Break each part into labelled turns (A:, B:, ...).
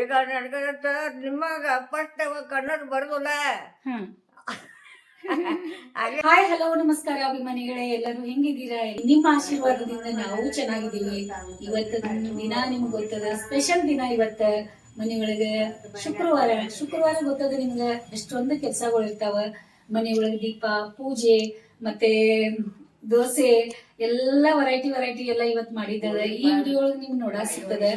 A: ಈಗ ನನಗಂತ ನಿಮಗ ಫಸ್ಟ್ ಕನ್ನಡ ಬರೋದಿಲ್ಲ.
B: ಹಾಯ್ ಹಲೋ ನಮಸ್ಕಾರ ಅಭಿಮಾನಿಗಳೇ, ಎಲ್ಲರೂ ಹೆಂಗಿದ್ದೀರಾ? ನಿಮ್ಮ ಆಶೀರ್ವಾದದಿಂದ ನಾವು ಚೆನ್ನಾಗಿದ್ದೀವಿ. ಇವತ್ತು ದಿನ ನಿಮ್ಗೆ ಗೊತ್ತದ, ಸ್ಪೆಷಲ್ ದಿನ ಇವತ್ತ. ಮನೆಯೊಳಗೆ ಶುಕ್ರವಾರ ಗೊತ್ತದ ನಿಮ್ಗೆ, ಎಷ್ಟೊಂದು ಕೆಲಸಗಳು ಇರ್ತಾವ. ಮನೆಯೊಳಗೆ ದೀಪ, ಪೂಜೆ, ಮತ್ತೆ ದೋಸೆ ಎಲ್ಲ ವೆರೈಟಿ ಎಲ್ಲ ಇವತ್ತು ಮಾಡಿದ್ದದ. ಈ ವಿಡಿಯೋ ಒಳಗೆ ನಿಮ್ಗೆ ನೋಡಕ್ ಸಿಗ್ತದ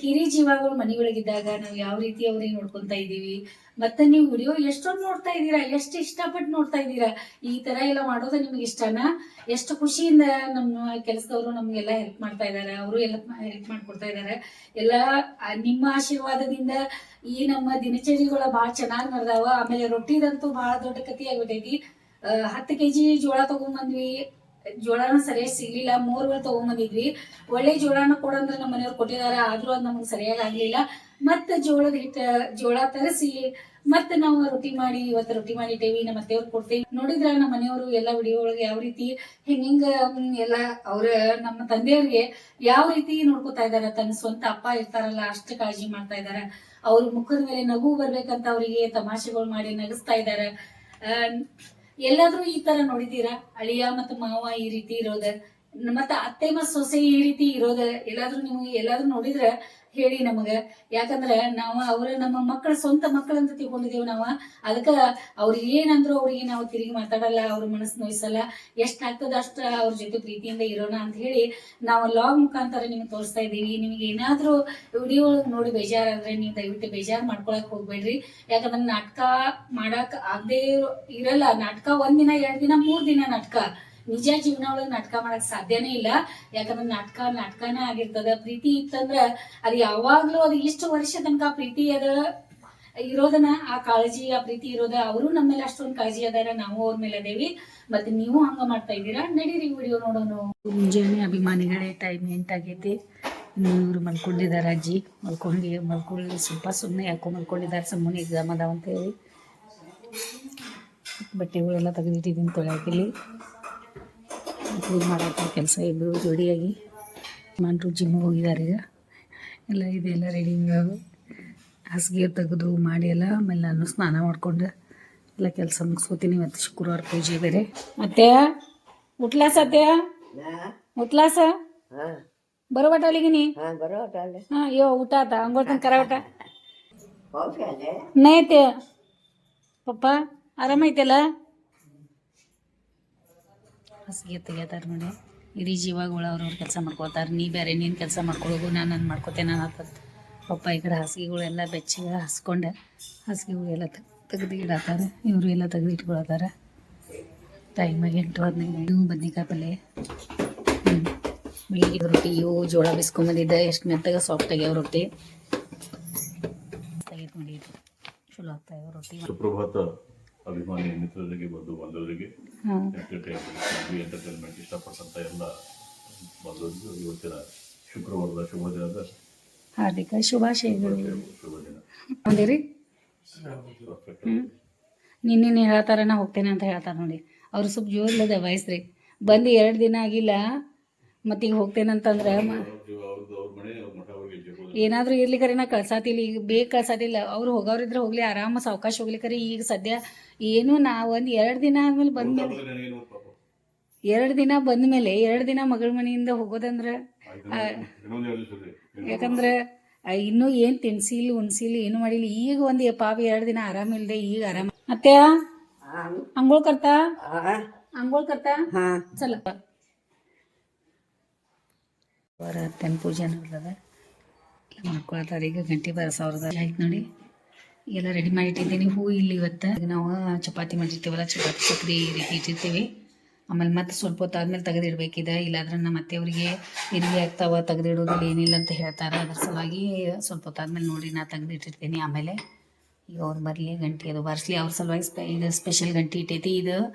B: ಹಿರಿ ಜೀವಗಳು ಮನೆಯೊಳಗಿದ್ದಾಗ ನಾವು ಯಾವ ರೀತಿ ಅವ್ರಿಗೆ ನೋಡ್ಕೊಂತ ಇದೀವಿ. ಮತ್ತೆ ನೀವು ವಿಡಿಯೋ ಎಷ್ಟೊಂದು ನೋಡ್ತಾ ಇದ್ದೀರಾ, ಎಷ್ಟು ಇಷ್ಟಪಟ್ಟು ನೋಡ್ತಾ ಇದ್ದೀರಾ. ಈ ತರ ಎಲ್ಲ ಮಾಡೋದು ನಿಮ್ಗೆ ಇಷ್ಟನಾ? ಎಷ್ಟು ಖುಷಿಯಿಂದ ನಮ್ಮ ಕೆಲಸದವರು ನಮ್ಗೆಲ್ಲ ಹೆಲ್ಪ್ ಮಾಡ್ತಾ ಇದಾರೆ, ಅವರು ಎಲ್ಲ ಹೆಲ್ಪ್ ಮಾಡ್ಕೊಡ್ತಾ ಇದಾರೆ. ಎಲ್ಲ ನಿಮ್ಮ ಆಶೀರ್ವಾದದಿಂದ ಈ ನಮ್ಮ ದಿನಚರಿಗಳ ಬಹಳ ಚೆನ್ನಾಗಿ ನಡೆದಾವ. ಆಮೇಲೆ ರೊಟ್ಟಿದಂತೂ ಬಹಳ ದೊಡ್ಡ ಕಥೆ ಆಗ್ಬಿಟ್ಟೈತಿ. 10 kg ಜೋಳ ತಗೊಂಡ್ಬಂದ್ವಿ. ಜೋಳನ ಸರಿಯಾಗಿ ಸಿಗ್ಲಿಲ್ಲ, 3 ಗಳು ತಗೊಂಡ್ಬಂದಿದ್ವಿ. ಒಳ್ಳೆ ಜೋಳನ ಕೊಡಂದ್ರೆ ನಮ್ಮ ಮನೆಯವ್ರು ಕೊಟ್ಟಿದ್ದಾರೆ, ಆದ್ರೂ ಅದು ನಮ್ಗೆ ಸರಿಯಾಗಿ ಆಗ್ಲಿಲ್ಲ. ಮತ್ತೆ ಜೋಳ ತರಿಸಿ ಮತ್ತೆ ನಾವು ರೊಟ್ಟಿ ಮಾಡಿ, ಇವತ್ತು ರೊಟ್ಟಿ ಮಾಡಿಟ್ಟೇವಿ. ನಮ್ಮ ಅತ್ತೆಯವ್ರು ಕೊಡ್ತೇವಿ. ನೋಡಿದ್ರ ನಮ್ಮ ಮನೆಯವರು ಎಲ್ಲ ವಿಡಿಯೋ ಒಳಗೆ ಯಾವ ರೀತಿ ಹಿಂಗ ಎಲ್ಲ ಅವ್ರ ನಮ್ಮ ತಂದೆಯವ್ರಿಗೆ ಯಾವ ರೀತಿ ನೋಡ್ಕೊತಾ ಇದಾರ. ತನ್ನ ಸ್ವಂತ ಅಪ್ಪ ಇರ್ತಾರಲ್ಲ, ಅಷ್ಟು ಕಾಳಜಿ ಮಾಡ್ತಾ ಇದಾರ. ಅವ್ರ ಮುಖದ ಮೇಲೆ ನಗು ಬರ್ಬೇಕಂತ ಅವರಿಗೆ ತಮಾಷೆಗಳು ಮಾಡಿ ನಗಿಸ್ತಾ ಇದಾರೆ. ಎಲ್ಲಾದ್ರೂ ಈ ತರ ನೋಡಿದೀರಾ? ಅಳಿಯ ಮತ್ತು ಮಾವ ಈ ರೀತಿ ಇರೋದ, ಮತ್ತೆ ಅತ್ತೆ ಮತ್ತು ಸೊಸೆ ಈ ರೀತಿ ಇರೋದ ಎಲ್ಲಾದ್ರೂ ನಿಮ್ಗೆ ಎಲ್ಲಾದ್ರೂ ನೋಡಿದ್ರ ಹೇಳಿ ನಮಗ. ಯಾಕಂದ್ರ ನಾವು ನಮ್ಮ ಮಕ್ಕಳ ಸ್ವಂತ ಮಕ್ಕಳಂತ ತಿಳ್ಕೊಂಡಿದೇವ್ ನಾವು. ಅದಕ್ಕ ಅವ್ರಿಗೆ ಏನಂದ್ರು ಅವ್ರಿಗೆ ನಾವು ತಿರುಗಿ ಮಾತಾಡಲ್ಲ, ಅವ್ರ ಮನಸ್ಸು ನೋಯಿಸಲ್ಲ. ಎಷ್ಟ್ ಆಗ್ತದ ಅಷ್ಟ ಅವ್ರ ಜೊತೆ ಪ್ರೀತಿಯಿಂದ ಇರೋಣ ಅಂತ ಹೇಳಿ ನಾವು ಲಾಗ್ ಮುಖಾಂತರ ನಿಮ್ಗೆ ತೋರಿಸ್ತಾ ಇದೀವಿ. ನಿಮ್ಗೆ ಏನಾದ್ರೂ ವಿಡಿಯೋ ನೋಡಿ ಬೇಜಾರಾದ್ರೆ ನೀವು ದಯವಿಟ್ಟು ಬೇಜಾರ್ ಮಾಡ್ಕೊಳಕ್ ಹೋಗ್ಬೇಡ್ರಿ. ಯಾಕಂದ್ರೆ ನಾಟಕ ಮಾಡಕ್ ಆಗದೆ ಇರಲ್ಲ. ನಾಟಕ 1 ದಿನ 2 ದಿನ 3 ದಿನ ನಾಟಕ. ನಿಜ ಜೀವನ ಒಳಗೆ ನಾಟಕ ಮಾಡಕ್ ಸಾಧ್ಯನೇ ಇಲ್ಲ. ಯಾಕಂದ್ರೆ ನಾಟಕನೇ ಆಗಿರ್ತದ. ಪ್ರೀತಿ ಇತ್ತಂದ್ರ ಅದು ಯಾವಾಗ್ಲೂ ಅದು ಇಷ್ಟು ವರ್ಷ ತನಕ ಪ್ರೀತಿ ಅದ ಇರೋದನ್ನ, ಆ ಕಾಳಜಿ ಆ ಪ್ರೀತಿ ಇರೋದ. ಅವರು ನಮ್ಮ ಮೇಲೆ ಅಷ್ಟೊಂದು ಕಾಳಜಿ ಅದಾರ, ನಾವು ಅವ್ರ ಮೇಲೆ ಅದೇವಿ. ಮತ್ತೆ ನೀವು ಹಂಗ ಮಾಡ್ತಾ ಇದ್ದೀರಾ. ನಡೀರಿ ವಿಡಿಯೋ ನೋಡೋಣ. ಮುಂಜಾನೆ ಅಭಿಮಾನಿಗಳೇ, ಟೈಮ್ 8 ಆಗೈತಿ. ಇವ್ರು ಮಲ್ಕೊಂಡಿದ್ದಾರೆ. ಅಜ್ಜಿ ಮಲ್ಕೊಳ್ಳಿ ಸ್ವಲ್ಪ ಸುಮ್ಮನೆ ಯಾಕೋ ಮಲ್ಕೊಂಡಿದ್ದಾರೆ. ಸುಮ್ಮನೆ ಎಕ್ಸಾಮ್ ಅದಾವ ಅಂತ ಹೇಳಿ ಬಟ್ಟೆಗಳೆಲ್ಲ ತೆಗೆದಿಟ್ಟಿದ್ದೀನಿ ತೊಳೆಯಾಕಿಲ್ಲಿ. ಪೂಜೆ ಮಾಡೋ ಕೆಲಸ ಇಬ್ಬರು ಜೋಡಿಯಾಗಿ ಮಂಟು ಜಿಮ್ಮಿಗೆ ಹೋಗಿದ್ದಾರೆ. ಈಗ ಇದೆಲ್ಲ ರೆಡಿ ಹಾಸಿಗೆ ತೆಗೆದು ಮಾಡಿ ಎಲ್ಲ. ಆಮೇಲೆ ನಾನು ಸ್ನಾನ ಮಾಡ್ಕೊಂಡು ಎಲ್ಲ ಕೆಲಸ ಮುಗಿಸ್ಕೋತೀನಿ. ಇವತ್ತು ಶುಕ್ರವಾರ ಪೂಜೆ ಬೇರೆ. ಮತ್ತೆ ಉಟ್ಲಾಸ ಉಟ್ಲಾಸ ಬರೋಬಟ ಅಲ್ಲಿಗಿನಿ. ಹಾಂ ಯೋ ಊಟ ಆತ ಹಂಗೋಳ್ತನ ಕರ ಊಟ ನೈತೆ ಪಪ್ಪ ಆರಾಮೈತೆಲ್ಲ. ಹಾಸಿಗೆ ತೆಗಿತಾರ ನೋಡಿ. ಹಿರಿ ಜೀವಗಳು ಅವ್ರವ್ರ ಕೆಲಸ ಮಾಡ್ಕೋತಾರೆ. ನೀ ಬೇರೆ ನೀನು ಕೆಲಸ ಮಾಡ್ಕೊಳ್ಳೋದು, ನಾನು ಮಾಡ್ಕೋತೇನೆ ಅನ್ನತ್ತದ. ಪಪ್ಪ ಈ ಕಡೆ ಹಾಸಿಗೆಗಳೆಲ್ಲ ಬೆಚ್ಚಿಗೆ ಹಾಸ್ಕೊಂಡು ಹಾಸಿಗೆಗಳೆಲ್ಲ ತೆಗೆದು ಇಡತ್ತಾರೆ. ಇವರು ಎಲ್ಲ ತೆಗೆದು ಇಟ್ಕೊಳತ್ತಾರೆ. ಟೈಮಾಗಿ 8:15. ಬದ್ನಿಕಾಯಿ ಪಲ್ಯ, ಬೆಳಿಗ್ಗೆ ರೊಟ್ಟಿ. ಇವು ಜೋಳ ಬಿಸ್ಕೊಂಬಂದಿದ್ದೆ. ಎಷ್ಟು ಮೆತ್ತಗೆ ಸಾಫ್ಟ್ ಆಗ್ಯಾವ ರೊಟ್ಟಿ. ತೆಗೆದು ನೋಡಿ, ಚಲೋ ಆಗ್ತಾಯಿವೆ ರೊಟ್ಟಿ.
C: ಸುಪ್ರಭಾತ ಅಭಿಮಾನಿ ಮಿತ್ರರಿಗೆ, ಬಂಧು ಬಾಂಧವರಿಗೆ, ಎಂಟರ್ಟೈನ್ಮೆಂಟ್ ಇಷ್ಟಪಟ್ಟಂತ ಎಲ್ಲ ಬಂಧುವರಿಗೂ ಇವತ್ತಿನ ಶುಕ್ರವಾರದ ಶುಭ ದಿನದ
B: ಹಾರ್ದಿಕ ಶುಭಾಶಯಗಳು.
C: ಶುಭ ದಿನ.
B: ಅಂದಿರಿ ನಿನ್ನೆ ಹೇಳ್ತಾರ ನಾ ಹೋಗ್ತೇನೆ ಅಂತ ಹೇಳ್ತಾರೆ ನೋಡಿ. ಅವ್ರು ಸ್ವಲ್ಪ ಜೋರ್ಲದ ವಯಸ್ಸ್ರಿ. ಬಂದು 2 ದಿನ ಆಗಿಲ್ಲ, ಮತ್ತೀಗ ಹೋಗ್ತೇನಂತಂದ್ರೆ ಏನಾದರೂ ಇರ್ಲಿಕ್ಕರೆ ನಾ ಕಳ್ಸಾತಿಲ್ಲ. ಈಗ ಬೇಗ ಕಳ್ಸಾತಿಲ್ಲ. ಅವ್ರು ಹೋಗೋರಿದ್ರೆ ಹೋಗ್ಲಿ, ಆರಾಮ ಸಾವಕಾಶ ಹೋಗ್ಲಿಕ್ಕರೆ. ಈಗ ಸದ್ಯ ಏನು ನಾ ಒಂದು 2 ದಿನ ಆದ್ಮೇಲೆ ಬಂದ್ಮೇಲೆ 2 ದಿನ ಬಂದ್ಮೇಲೆ 2 ದಿನ ಮಗಳ ಮನೆಯಿಂದ ಹೋಗೋದಂದ್ರೆ, ಯಾಕಂದ್ರೆ ಇನ್ನೂ ಏನು ತಿನ್ಸಿಲ್ಲ ಉಣ್ಸಿಲ್ಲ ಏನು ಮಾಡಿಲ್ಲ. ಈಗ ಒಂದು ಪಾಪ 2 ದಿನ ಆರಾಮಿಲ್ದೆ ಈಗ ಆರಾಮ. ಮತ್ತೆ ಅಂಗೋಳ್ ಕರ್ತಾ ಸ್ವಲ್ಪ ಅತ್ತೆನ ಪೂಜೆ ನೋಡ್ರದ ಮಾಡ್ಕೊಳ್ತಾರೆ. ಈಗ ಗಂಟೆ ಬರಸವ್ರದ ಆಯ್ತು ನೋಡಿ. ಎಲ್ಲ ರೆಡಿ ಮಾಡಿಟ್ಟಿದ್ದೀನಿ. ಹೂ ಇಲ್ಲಿ ಇವತ್ತು ನಾವು ಚಪಾತಿ ಮಾಡಿರ್ತೀವಲ್ಲ, ಚಪಾತಿ ಸಕ್ರೆ ಈ ರೀತಿ ಇಟ್ಟಿರ್ತೀವಿ. ಆಮೇಲೆ ಮತ್ತೆ ಸ್ವಲ್ಪ ಹೊತ್ತು ಆದ್ಮೇಲೆ ತೆಗೆದಿಡ್ಬೇಕಿದೆ. ಇಲ್ಲಾಂದ್ರೆ ನಮ್ಮ ಅತ್ತೆಯವ್ರಿಗೆ ಇರ್ಲಿ ಆಗ್ತಾವ, ತೆಗೆದಿಡೋದಿಲ್ಲ ಏನಿಲ್ಲ ಅಂತ ಹೇಳ್ತಾರೆ. ಅದ್ರ ಸಲುವಾಗಿ ಸ್ವಲ್ಪ ಹೊತ್ತಾದ್ಮೇಲೆ ನೋಡಿ ನಾ ತೆಗೆದಿಟ್ಟಿರ್ತೀನಿ. ಆಮೇಲೆ ಈಗ ಅವ್ರು ಬರಲಿ, ಗಂಟೆ ಅದು ಬಾರಿಸ್ಲಿ. ಅವ್ರ ಸಲುವಾಗಿ ಇದು ಸ್ಪೆಷಲ್ ಗಂಟೆ ಇಟ್ಟೈತಿ.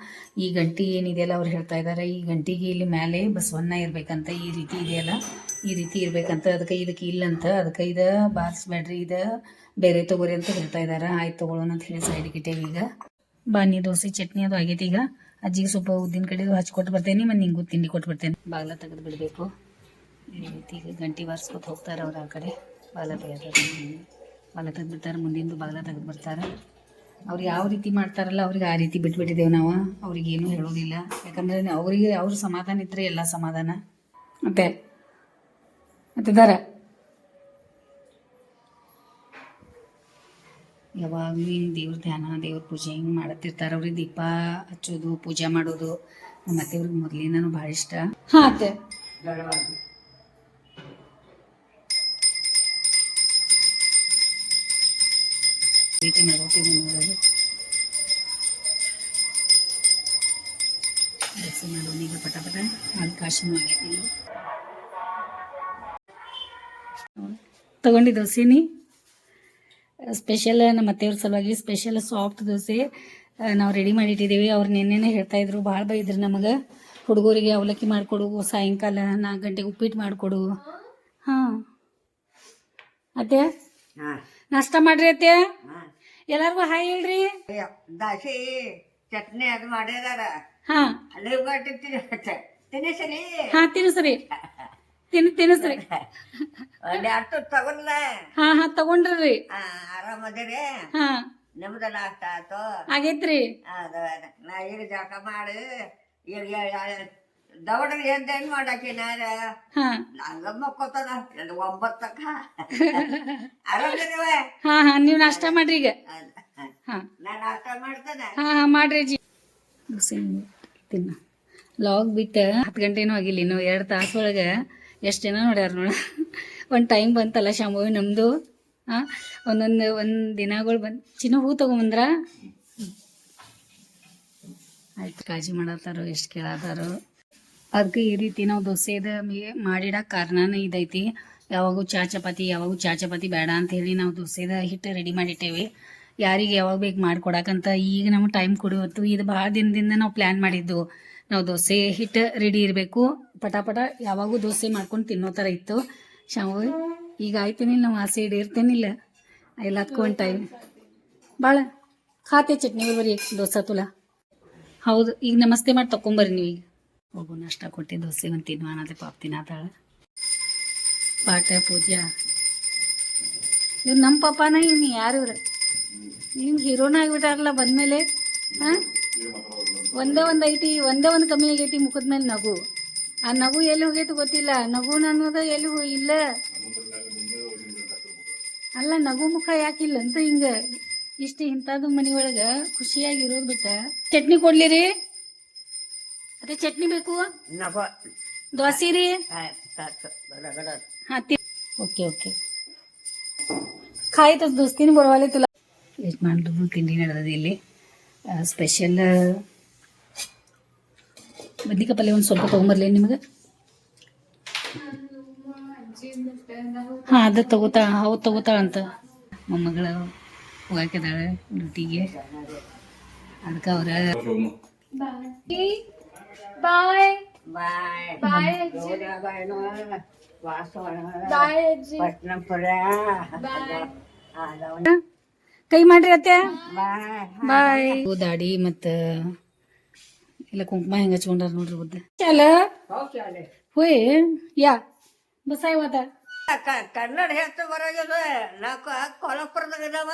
B: ಈ ಗಂಟೆ ಏನಿದೆಯಲ್ಲ ಅವ್ರು ಹೇಳ್ತಾ ಇದ್ದಾರೆ, ಈ ಗಂಟೆಗೆ ಇಲ್ಲಿ ಮೇಲೆ ಬಸವಣ್ಣ ಇರ್ಬೇಕಂತ. ಈ ರೀತಿ ಇದೆಯಲ್ಲ, ಈ ರೀತಿ ಇರ್ಬೇಕಂತ. ಅದಕ್ಕೆ ಇದಕ್ಕೆ ಇಲ್ಲಂತ. ಅದಕ್ಕೆ ಇದು ಬಾರಿಸ್ಬೇಡ್ರಿ, ಇದು ಬೇರೆ ತೊಗೋರಿ ಅಂತ ಹೇಳ್ತಾ ಇದ್ದಾರೆ. ಆಯ್ತು ತೊಗೊಳ್ಳೋಣ ಅಂತ ಹೇಳಿ ಸೈಡ್ಗೆ ಇಟ್ಟೇವಿ. ಈಗ ಬಾನಿ ದೋಸೆ ಚಟ್ನಿ ಅದು ಆಗೈತಿ. ಈಗ ಅಜ್ಜಿಗೆ ಸ್ವಲ್ಪ ಉದ್ದಿನ ಕಡೆದು ಹಚ್ಕೊಟ್ಟು ಬರ್ತೇನೆ, ಮತ್ತು ನಿಂಗೂ ತಿಂಡಿ ಕೊಟ್ಟು ಬರ್ತೇನೆ. ಬಾಗಿಲ ತೆಗೆದು ಬಿಡಬೇಕು. ಈ ರೀತಿ ಈಗ ಗಂಟೆ ಬಾರಿಸ್ಕೊತ ಹೋಗ್ತಾರೆ ಅವ್ರು. ಆ ಕಡೆ ಬಾಗಿಲ ತೆಗೆದ ಬಾಗಿಲ ತೆಗೆದು ಬಿಡ್ತಾರೆ, ಮುಂದಿಂದು ಬಾಗಿಲ ತೆಗೆದು ಬರ್ತಾರೆ. ಅವ್ರು ಯಾವ ರೀತಿ ಮಾಡ್ತಾರಲ್ಲ ಅವ್ರಿಗೆ ಆ ರೀತಿ ಬಿಟ್ಬಿಟ್ಟಿದ್ದೇವೆ ನಾವು. ಅವ್ರಿಗೇನು ಹೇಳೋದಿಲ್ಲ, ಯಾಕಂದರೆ ಅವರಿಗೆ ಅವ್ರ ಸಮಾಧಾನ ಇದ್ದರೆ ಎಲ್ಲ ಸಮಾಧಾನ. ಮತ್ತಿದಾರ ಯಾವಾಗಲೂ ಹಿಂಗೆ ದೇವ್ರ ಧ್ಯಾನ, ದೇವ್ರ ಪೂಜೆ ಹಿಂಗೆ ಮಾಡತ್ತಿರ್ತಾರೆ. ಅವ್ರಿಗೆ ದೀಪ ಹಚ್ಚೋದು, ಪೂಜೆ ಮಾಡೋದು ನಮ್ಮ ಅತ್ತೆಯವ್ರಿಗೆ ಮೊದಲಿಂದನೂ ಭಾಳ ಇಷ್ಟ. ಹಾಂ ಅತ್ತೆ, ರೀತಿ ಮಾಡ್ತೀವಿ ನೋಡೋದು. ದೋಸೆ ಮಾಡೋದು ಈಗ ಪಟ ಅದು ಕಾಶಿನೂ ಆಗೈತಿ. ತಗೊಂಡಿ ದೋಸೆನಿ ಸ್ಪೆಷಲ್ ನಮ್ಮ ಅತ್ತೆಯವ್ರ ಸಲುವಾಗಿ ಸ್ಪೆಷಲ್ ಸಾಫ್ಟ್ ದೋಸೆ ನಾವು ರೆಡಿ ಮಾಡಿಟ್ಟಿದ್ದೀವಿ. ಅವ್ರು ನೆನ್ನೆನೇ ಹೇಳ್ತಾಯಿದ್ರು, ಭಾಳ ಬೈದ್ರು ನಮಗೆ, ಹುಡುಗರಿಗೆ ಅವಲಕ್ಕಿ ಮಾಡಿಕೊಡು, ಸಾಯಂಕಾಲ 4 ಗಂಟೆಗೆ ಉಪ್ಪಿಟ್ಟು ಮಾಡಿಕೊಡು. ಹಾಂ ಅತ್ತೆ, ನಾಷ್ಟ ಮಾಡ್ರಿ ಅತ್ತೆ, ಎಲ್ಲರಿಗೂ ಹಾಯ್ ಹೇಳ್ರಿ.
A: ದಾಸಿ ಚಟ್ನಿ ಅದು ಮಾಡಿದಾರ.
B: ಹಾಂ
A: ಅಲ್ಲಿ ತಿನ್ನಿಸಲಿ.
B: ಹಾಂ ತಿನ್ನಿಸ್ರಿ, ತಿನ್ನಿಸ್ರಿ.
A: ಒಂದೆರಡು ತಗೊಂಡ್ಲ.
B: ಹಾಂ ತಗೊಂಡ್ರಿ.
A: ಆರಾಮದಿರಿ?
B: ಹಾಂ
A: ನಿಮ್ದ ನಾಷ್ಟ ಆಯ್ತು?
B: ಆಗೈತ್ರಿ.
A: ನಾ ಈಗ ಜಳಕ ಮಾಡಿ ಈಗ ದವಡ್ರಿಗೆ ಎದ್ದೇನ್ ಮಾಡಾಕಿ ನಾರ ಹಂಗ ಮಕ್ಕೋತಾನ 9 ಆರಾಮದಿರಿವ?
B: ಹಾಂ ನೀವು ನಾಷ್ಟ ಮಾಡ್ರಿ ಈಗ. ಹಾಂ
A: ನಾ ನಾಷ್ಟ ಮಾಡ್ತೇನೆ.
B: ಹಾಂ ಮಾಡ್ರಿ ಅಜ್ಜಿ. ದೋಸೆ ತಿನ್ನ ಲಾಗ್ ಬಿಟ್ಟು 10 ಗಂಟೆನೂ ಆಗಿಲ್ಲ, ಇನ್ನು 2 ತಾಸು ಒಳಗೆ ಎಷ್ಟು ಜನ ನೋಡ್ಯಾರ ನೋಡ. ಒಂದು ಟೈಮ್ ಬಂತಲ್ಲ ಶಾಂಭವಿ ನಮ್ಮದು. ಹಾಂ ಒಂದು ದಿನಗಳು ಬಂದು ಚಿನ್ನ ಹೂ ತೊಗೊಂಬಂದ್ರ ಆಯ್ತು. ಕಾಳಜಿ ಮಾಡತ್ತಾರೋ, ಎಷ್ಟು ಕೇಳತ್ತಾರೋ. ಅದಕ್ಕೆ ಈ ರೀತಿ ನಾವು ದೋಸೆದ ಮಾಡಿಡಕ್ಕೆ ಕಾರಣನೇ ಇದೈತಿ. ಯಾವಾಗೂ ಚಾ ಚಪಾತಿ ಬೇಡ ಅಂಥೇಳಿ ನಾವು ದೋಸೆದ ಹಿಟ್ಟು ರೆಡಿ ಮಾಡಿಟ್ಟೇವೆ. ಯಾರಿಗೆ ಯಾವಾಗ ಬೇಕು ಮಾಡಿಕೊಡಕ್ಕಂತ ಈಗ ನಮ್ಗೆ ಟೈಮ್ ಕೊಡುವತ್ತು. ಇದು ಭಾಳ ದಿನದಿಂದ ನಾವು ಪ್ಲ್ಯಾನ್ ಮಾಡಿದ್ದು. ನಾವು ದೋಸೆ ಹಿಟ್ಟು ರೆಡಿ ಇರಬೇಕು, ಪಟಾಪಟ ಯಾವಾಗೂ ದೋಸೆ ಮಾಡ್ಕೊಂಡು ತಿನ್ನೋ ಥರ ಇತ್ತು. ಶಾಂಭವಿ ಈಗ ಆಯ್ತೇನಿಲ್ಲ, ನಾವು ಆಸೆ ಇರ್ತೇನಿಲ್ಲ ಎಲ್ಲದಕ್ಕೂ ಒಂದು ಟೈಮ್. ಭಾಳ ಖಾತೆ ಚಟ್ನಿ ಬರೀ ದೋಸೆ ತುಲ. ಹೌದು, ಈಗ ನಮಸ್ತೆ ಮಾಡಿ ತಗೊಂಬರ್ರಿ ನೀವು. ಈಗ ಹೋಗು ನಾಷ್ಟ ಕೊಟ್ಟು ದೋಸೆ ಒಂದು ತಿನ್ವಾನತೆ ಪಾಪ ತಿನ್ನತ್ತಾಳೆ. ಪಾಠ ಪೂಜಾ ಇವ್ರು ನಮ್ಮ ಪಾಪನ, ಇವ್ನು ಯಾರು ಇವ್ರು? ನಿಮ್ಗೆ ಹೀರೋನ ಆಗಿಬಿಟ್ಟಾರಲ್ಲ ಬಂದಮೇಲೆ. ಹಾಂ ಒಂದೇ ಒಂದು ಕಮ್ಮಿ ಆಗೈತಿ ಮುಖದ ಮೇಲೆ ನಗು. ಆ ನಗು ಎಲ್ಲಿ ಹೋಗೈತಿ ಗೊತ್ತಿಲ್ಲ. ನಗು ಅನ್ನೋದು ಎಲ್ಲಿ ಇಲ್ಲ. ಅಲ್ಲ, ನಗು ಮುಖ ಯಾಕಿಲ್ಲ ಅಂತ ಹಿಂಗೆ ಇಷ್ಟು ಇಂಥದ್ದು ಮನೆ ಒಳಗೆ ಖುಷಿಯಾಗಿರೋದು ಬಿಟ್ಟ. ಚಟ್ನಿ ಕೊಡ್ಲಿರಿ? ಅದೇ ಚಟ್ನಿ ಬೇಕು. ದೋಸೆ ರೀ? ಹಾಂ ಓಕೆ ಖಾಯ್ತು ದೋಸ್ತಿನ ಬಡವಾಲೆ ತುಲ. ಎಷ್ಟು ಮಾಡಿದ್ರು ತಿಂಡಿ ನಡೆದದ ಇಲ್ಲಿ. ಸ್ಪೆಷಲ್ ಬದ್ನಿಕಾಯಿ ಪಲ್ಯ ಒಂದು ಸ್ವಲ್ಪ ತೊಗೊಂಬರ್ಲಿ ನಿಮಗೆ. ಹಾಂ ಅದು ತಗೋತಾಳಂತ. ಮೊಮ್ಮಗಳು ಹೋಗಾಕಿದಾಳೆ ಡ್ಯೂಟಿಗೆ, ಅದಕ್ಕೆ ಅವ್ರ
A: ಬಾಯ್
B: ಕೈ ಮಾಡ್ರಿ ಅತ್ತೆ. ಬಾಯ್. ದಾಡಿ ಮತ್ತು ಇಲ್ಲ ಕುಂಕುಮ ಹೆಂಗೆ ಹಚ್ಕೊಂಡಾರ ನೋಡ್ರಿ ಬುದ್ಧ. ಚಲ ಹೋಯ್ ಯಾ ಬಸಾಯ್ ಹೋದ.
A: ಕನ್ನಡ ಹೆಚ್ಚು ಬರೋದಿಲ್ಲ. ನಾ ಕೊಲ್ಹಾಪುರದಾಗ ಇದಾವ.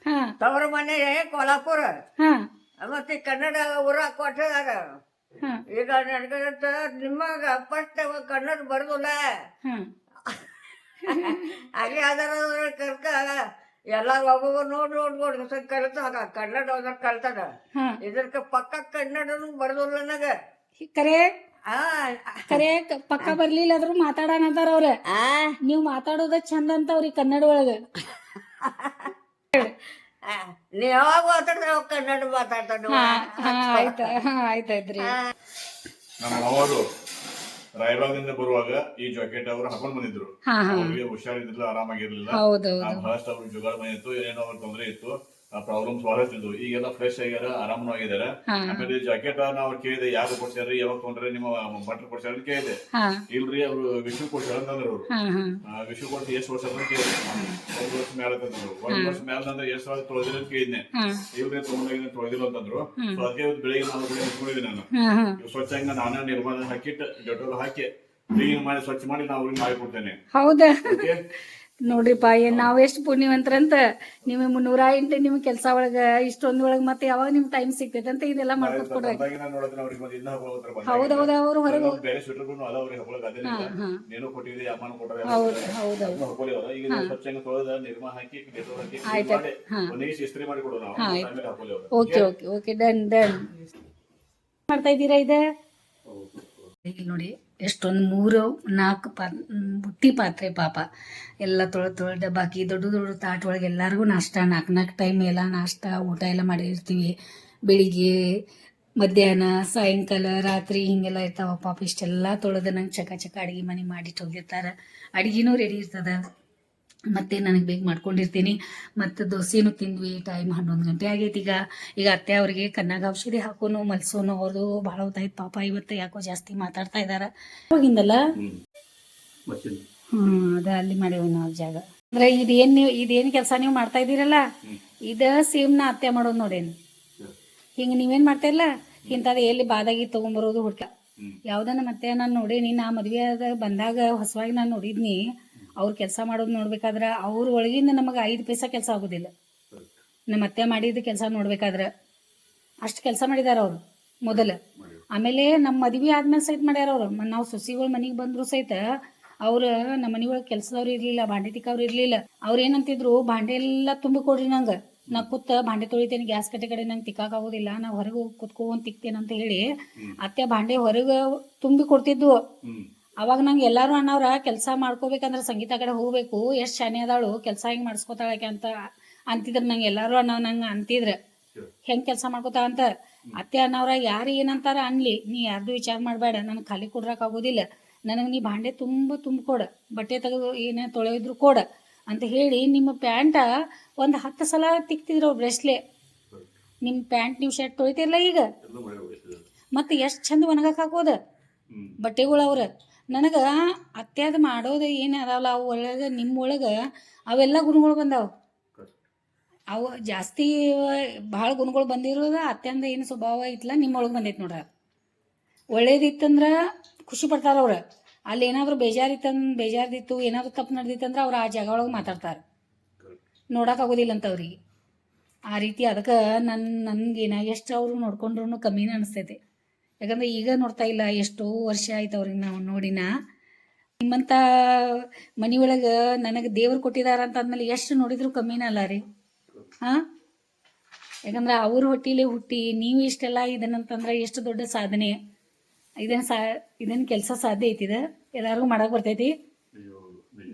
B: ಹಾಂ
A: ತವ್ರ ಮನೆ ಕೊಲ್ಹಾಪುರ.
B: ಹಾಂ
A: ಮತ್ತೆ ಕನ್ನಡ ಊರಾಗ ಕೊಟ್ಟಿದಾರ.
B: ಹಾಂ
A: ಈಗ ನನಗಂತ ನಿಮಗ ಫಸ್ಟ್ ಕನ್ನಡ ಬರೋದಿಲ್ಲ.
B: ಹಾಂ
A: ಹಾಗೆ ಅದರ ಕರ್ಕ ಎಲ್ಲಾರು ಒಬ್ಬೊಬ್ಬ ನೋಡಿ ಕಲಿತಾಗ ಕನ್ನಡ ಹೋದ್ರ ಕಲ್ತಾನ. ಇದಕ್ಕೆ ಪಕ್ಕ ಕನ್ನಡನು ಬರೋದಿಲ್ಲ ನನಗ.
B: ಕರೆ ಪಕ್ಕ ಬರ್ಲಿಲ್ಲ ಆದ್ರೂ ಮಾತಾಡೋಣಂತಾರ ಅವ್ರ. ನೀವ್ ಮಾತಾಡೋದ ಚಂದ ಅಂತ ಅವ್ರಿಗೆ ಕನ್ನಡ ಒಳಗ.
A: ನೀ ಯಾವಾಗ ಮಾತಾಡಿದ್ರೆ ಅವಾಗ ಕನ್ನಡ ಮಾತಾಡ್ತಾನ.
B: ಆಯ್ತಾಯ್ತ್ರಿ.
C: ನಮ್ಮ ಅವರು ರಾಯಬಾಗದಿಂದ ಬರುವಾಗ ಈ ಜಾಕೆಟ್ ಅವರು ಹಾಕೊಂಡ್ ಬಂದಿದ್ರು. ಅವ್ರಿಗೆ ಹುಷಾರಿದ್ದಿಲ್ಲ, ಆರಾಮಾಗಿರ್ಲಿಲ್ಲ. ಬಹಳಷ್ಟು ಅವ್ರಿಗೆ ಜುಗಾಡ ಮನೆ ಇತ್ತು, ಏನೇನೋ ಅವ್ರ ತೊಂದರೆ ಇತ್ತು, ಪ್ರಾಬ್ಲಮ್ಸ್ ಬಹಳಷ್ಟು ಇದ್ವು. ಈಗೆಲ್ಲ ಫ್ರೆಶ್ ಆಗ್ಯಾರ, ಆರಾಮನೂ ಆಗಿದಾರ. ಆಮೇಲೆ ಜಾಕೆಟ್ ನಾವು ಕೇಳಿದೆ, ಯಾರು ಕೊಡ್ಸ್ಯಾರ, ಯಾವಾಗ ತೊಗೊಂಡ್ರೆ ನಿಮ್ಮ ಭಟ್ರು ಕೊಡ್ಸ್ಯಾರ ಅಂತ ಕೇಳಿದೆ. ಇಲ್ರಿ ಅವ್ರು ವಿಶ್ವ ಕೊಡ್ಸ್ಯಾರ ಅಂತಂದ್ರು. ಅವ್ರು ವಿಶ್ವ ಕೊಟ್ಟು ಎಷ್ಟು ವರ್ಷ ಅಂತ ಕೇಳಿದೆ. 1 ವರ್ಷ ಮ್ಯಾಲ ಅಂತಂದ್ರು. 1 ವರ್ಷ ಮ್ಯಾಲ ಅಂದ್ರೆ ಎಷ್ಟು ವರ್ಷ ತೊಳೆದಿಲ್ಲ ಅಂತ ಕೇಳಿದ್ನೆ. ಇವ್ರಿಗೆ ತೊಗೊಂಡಾಗ ತೊಳೆದಿಲ್ಲ ಅಂತಂದ್ರು. ಅದಕ್ಕೆ ಇವತ್ತು ಬೆಳಿಗ್ಗೆ ನಾನು ನಿಂತ್ಕೊಂಡಿದ್ದೆ. ನಾನು ಸ್ವಚ್ಛ ನಾನೇ ನಿರ್ಮಾಣ ಹಾಕಿಟ್ಟು ಡೆಟೋಲ್ ಹಾಕಿ ಕ್ಲೀನ್ ಮಾಡಿ ಸ್ವಚ್ಛ ಮಾಡಿ ನಾವು ಅವ್ರಿಗೆ ಮಾಡಿ ಕೊಡ್ತೇನೆ.
B: ಹೌದಾ? ನೋಡ್ರಿಪ್ಪ ಏನ್ ನಾವ್ ಎಷ್ಟು ಪುಣ್ಯವಂತರಂತ ನಿಮಗೆ 308 ನಿಮ್ ಕೆಲಸ ಒಳಗ ಇಷ್ಟೊಂದೊಳಗ ಮತ್ತೆ ಯಾವಾಗ ನಿಮ್ ಟೈಮ್ ಸಿಗ್ತೈತೆ ಅಂತ ಇದೆಲ್ಲ ಮಾಡ್ಕೊಟ್ ಕೊಡ್ರಿ. ಹೌದೌದ ಅವ್ರು ಹೊರಗೆ okay okay okay done done ಮಾಡ್ತಾ ಇದ್ದೀರಾ ಇದ ಇಲ್ಲಿ ನೋಡಿ ಎಷ್ಟೊಂದು 3-4 ಬುಟ್ಟಿ ಪಾತ್ರೆ ಪಾಪ ಎಲ್ಲ ತೊಳೆದ ಬಾಕಿ ದೊಡ್ಡ ದೊಡ್ಡ ತಾಟ್ ಒಳಗೆ ಎಲ್ಲರಿಗೂ ನಾಷ್ಟ 4 ಟೈಮ್ ಎಲ್ಲ ನಾಷ್ಟ ಊಟ ಎಲ್ಲ ಮಾಡಿರ್ತೀವಿ. ಬೆಳಿಗ್ಗೆ ಮಧ್ಯಾಹ್ನ ಸಾಯಂಕಾಲ ರಾತ್ರಿ ಹಿಂಗೆಲ್ಲ ಇರ್ತಾವ ಪಾಪ. ಇಷ್ಟೆಲ್ಲ ತೊಳೆದ ನಂಗೆ ಚಕ ಅಡುಗೆ ಮನೆ ಮಾಡಿಟ್ಟು ಹೋಗಿರ್ತಾರೆ. ಅಡುಗೆನೂ ರೆಡಿ ಇರ್ತದೆ. ಮತ್ತೆ ನನಗೆ ಬೇಗ ಮಾಡ್ಕೊಂಡಿರ್ತೀನಿ. ಮತ್ತು ದೋಸೆನೂ ತಿಂದ್ವಿ. ಟೈಮ್ 11 ಗಂಟೆ ಆಗೈತಿ. ಈಗ ಅತ್ತೆ ಅವ್ರಿಗೆ ಕಣ್ಣಾಗ ಔಷಧಿ ಹಾಕೋನು ಮಲ್ಸೋನು ಅವ್ರದ್ದು ಭಾಳ ಹೊತ್ತಾಯ್ತು ಪಾಪ. ಇವತ್ತು ಯಾಕೋ ಜಾಸ್ತಿ ಮಾತಾಡ್ತಾ ಇದ್ದಾರೆ. ಹೋಗಿಂದಲ್ಲ ಅದ ಅಲ್ಲಿ ಮಾಡೇವಿ ನಾವು ಜಾಗ. ಅಂದ್ರೆ ಇದೇನು ಕೆಲಸ ನೀವು ಮಾಡ್ತಾ ಇದ್ದೀರಲ್ಲ ಸೇಮ್ ನಾ ಅತ್ತೆ ಮಾಡೋದು ನೋಡೇನು. ಹಿಂಗೆ ನೀವೇನು ಮಾಡ್ತಾ ಇಲ್ಲ ಇಂಥದ್ದು ಎಲ್ಲಿ ಬಾದಾಗಿ ತೊಗೊಂಬರೋದು ಹುಡ್ಕ ಯಾವ್ದನ್ನ. ಮತ್ತೆ ನಾನು ನೋಡೇನಿ, ನಾ ಮದುವೆ ಬಂದಾಗ ಹೊಸವಾಗಿ ನಾನು ನೋಡಿದ್ನಿ. ಅವ್ರು ಕೆಲಸ ಮಾಡೋದು ನೋಡ್ಬೇಕಾದ್ರೆ ಅವ್ರ ಒಳಗಿಂದ ನಮಗೆ 5 ಪೈಸಾ ಕೆಲಸ ಆಗೋದಿಲ್ಲ. ನಮ್ಮ ಅತ್ತೆ ಮಾಡಿದ ಕೆಲಸ ನೋಡ್ಬೇಕಾದ್ರೆ ಅಷ್ಟು ಕೆಲಸ ಮಾಡಿದಾರ ಅವ್ರು ಮೊದಲು. ಆಮೇಲೆ ನಮ್ಮ ಮದುವೆ ಆದ್ಮೇಲೆ ಸಹಿತ ಮಾಡ್ಯಾರ ಅವ್ರು. ನಾವು ಸೊಸಿಗಳು ಮನೆಗೆ ಬಂದ್ರು ಸಹಿತ ಅವ್ರು ನಮ್ಮ ಮನೆಯೊಳಗೆ ಕೆಲಸದವ್ರು ಇರಲಿಲ್ಲ, ಭಾಂಡೆ ತಿಕ್ಕವ್ರು ಇರಲಿಲ್ಲ. ಅವ್ರು ಏನಂತಿದ್ರು, ಭಾಂಡೆ ಎಲ್ಲ ತುಂಬಿ ಕೊಡ್ರಿ ನಂಗೆ, ನಾ ಕೂತ ಭಾಂಡೆ ತೊಳಿತೇನೆ, ಗ್ಯಾಸ್ ಕಡೆ ನಂಗೆ ತಿಕ್ಕಾಗೋದಿಲ್ಲ, ನಾವು ಹೊರಗೆ ಕುತ್ಕೊಂಡು ತಿಕ್ತೇನೆ ಅಂತ ಹೇಳಿ ಅತ್ತೆ ಭಾಂಡೆ ಹೊರಗೆ ತುಂಬಿ ಕೊಡ್ತಿದ್ವು. ಅವಾಗ ನಂಗೆ ಎಲ್ಲಾರು ಅನ್ನವ್ರ ಕೆಲಸ ಮಾಡ್ಕೋಬೇಕಂದ್ರೆ ಸಂಗೀತ ಕಡೆ ಹೋಗ್ಬೇಕು, ಎಷ್ಟು ಶಾನೆ ಅದಾಳು, ಕೆಲಸ ಹೆಂಗೆ ಮಾಡಿಸ್ಕೋತಾಳಕ್ಕೆ ಅಂತ ಅಂತಿದ್ರು. ನಂಗೆ ಎಲ್ಲಾರು ಅನ್ನವ್ ನಂಗೆ ಅಂತಿದ್ರು ಹೆಂಗೆ ಕೆಲಸ ಮಾಡ್ಕೋತಾಳ ಅಂತ. ಅತ್ತೆ ಅನ್ನವ್ರ ಯಾರು ಏನಂತಾರ ಅನ್ಲಿ, ನೀ ಯಾರ್ದು ವಿಚಾರ ಮಾಡಬೇಡ, ನನಗೆ ಖಾಲಿ ಕೊಡ್ರಾಕಾಗೋದಿಲ್ಲ, ನನಗೆ ನೀ ಭಾಂಡೆ ತುಂಬಿಕೊಡ, ಬಟ್ಟೆ ತೆಗೆದು ಏನೇ ತೊಳೆಯೋದ್ರು ಕೊಡ ಅಂತ ಹೇಳಿ ನಿಮ್ಮ ಪ್ಯಾಂಟ ಒಂದು 10 ಸಲ ತಿಕ್ತಿದ್ರು ಅವ್ರು ಬ್ರಷ್ಲೆ. ನಿಮ್ಮ ಪ್ಯಾಂಟ್ ನೀವು ಶರ್ಟ್ ತೊಳಿತಿರಲ್ಲ ಈಗ, ಮತ್ತು ಎಷ್ಟು ಚಂದ ಒಣಗಕ್ಕೆ ಹಾಕೋದ ಬಟ್ಟೆಗಳು ಅವ್ರ. ನನಗೆ ಅತ್ಯಾದ ಮಾಡೋದು ಏನು ಅದಾವಲ್ಲ ಅವು ಒಳಗೆ ನಿಮ್ಮೊಳಗೆ ಅವೆಲ್ಲ ಗುಣಗಳು ಬಂದಾವ. ಅವು ಜಾಸ್ತಿ ಭಾಳ ಗುಣಗಳು ಬಂದಿರೋದು ಅತ್ಯಂದ ಏನು ಸ್ವಭಾವ ಐತಲ್ಲ ನಿಮ್ಮೊಳಗೆ ಬಂದೈತೆ ನೋಡ್ರ. ಒಳ್ಳೇದಿತ್ತಂದ್ರೆ ಖುಷಿ ಪಡ್ತಾರೆ ಅವ್ರು. ಅಲ್ಲಿ ಏನಾದರೂ ಬೇಜಾರ್ದಿತ್ತು ಏನಾದರೂ ತಪ್ಪು ನಡೆದಿತ್ತಂದ್ರೆ ಅವ್ರು ಆ ಜಾಗ ಒಳಗೆ ಮಾತಾಡ್ತಾರೆ, ನೋಡೋಕ್ಕಾಗೋದಿಲ್ಲ ಅಂತ ಅವ್ರಿಗೆ ಆ ರೀತಿ. ಅದಕ್ಕೆ ನನಗೇನ ಎಷ್ಟು ಅವರು ನೋಡ್ಕೊಂಡ್ರು ಕಮ್ಮಿನೇ ಅನಿಸ್ತೈತೆ. ಯಾಕಂದ್ರೆ ಈಗ ನೋಡ್ತಾ ಇಲ್ಲ, ಎಷ್ಟೋ ವರ್ಷ ಆಯ್ತು ಅವ್ರಿಗೆ ನಾವು ನೋಡಿನ. ನಿಮ್ಮಂಥ ಮನೆಯೊಳಗೆ ನನಗೆ ದೇವ್ರು ಕೊಟ್ಟಿದ್ದಾರೆ ಅಂತ ಅಂದಮೇಲೆ ಎಷ್ಟು ನೋಡಿದ್ರು ಕಮ್ಮಿನೇ ಅಲ್ಲ ರೀ. ಹಾಂ, ಯಾಕಂದ್ರೆ ಅವ್ರ ಹೊಟ್ಟಿಲೇ ಹುಟ್ಟಿ ನೀವು ಇಷ್ಟೆಲ್ಲ ಇದನ್ನಂತಂದ್ರೆ ಎಷ್ಟು ದೊಡ್ಡ ಸಾಧನೆ. ಇದನ್ನು ಕೆಲಸ ಸಾಧ್ಯ ಐತಿದೆ, ಎಲ್ಲರಿಗೂ ಮಾಡಕ್ಕೆ ಬರ್ತೈತಿ.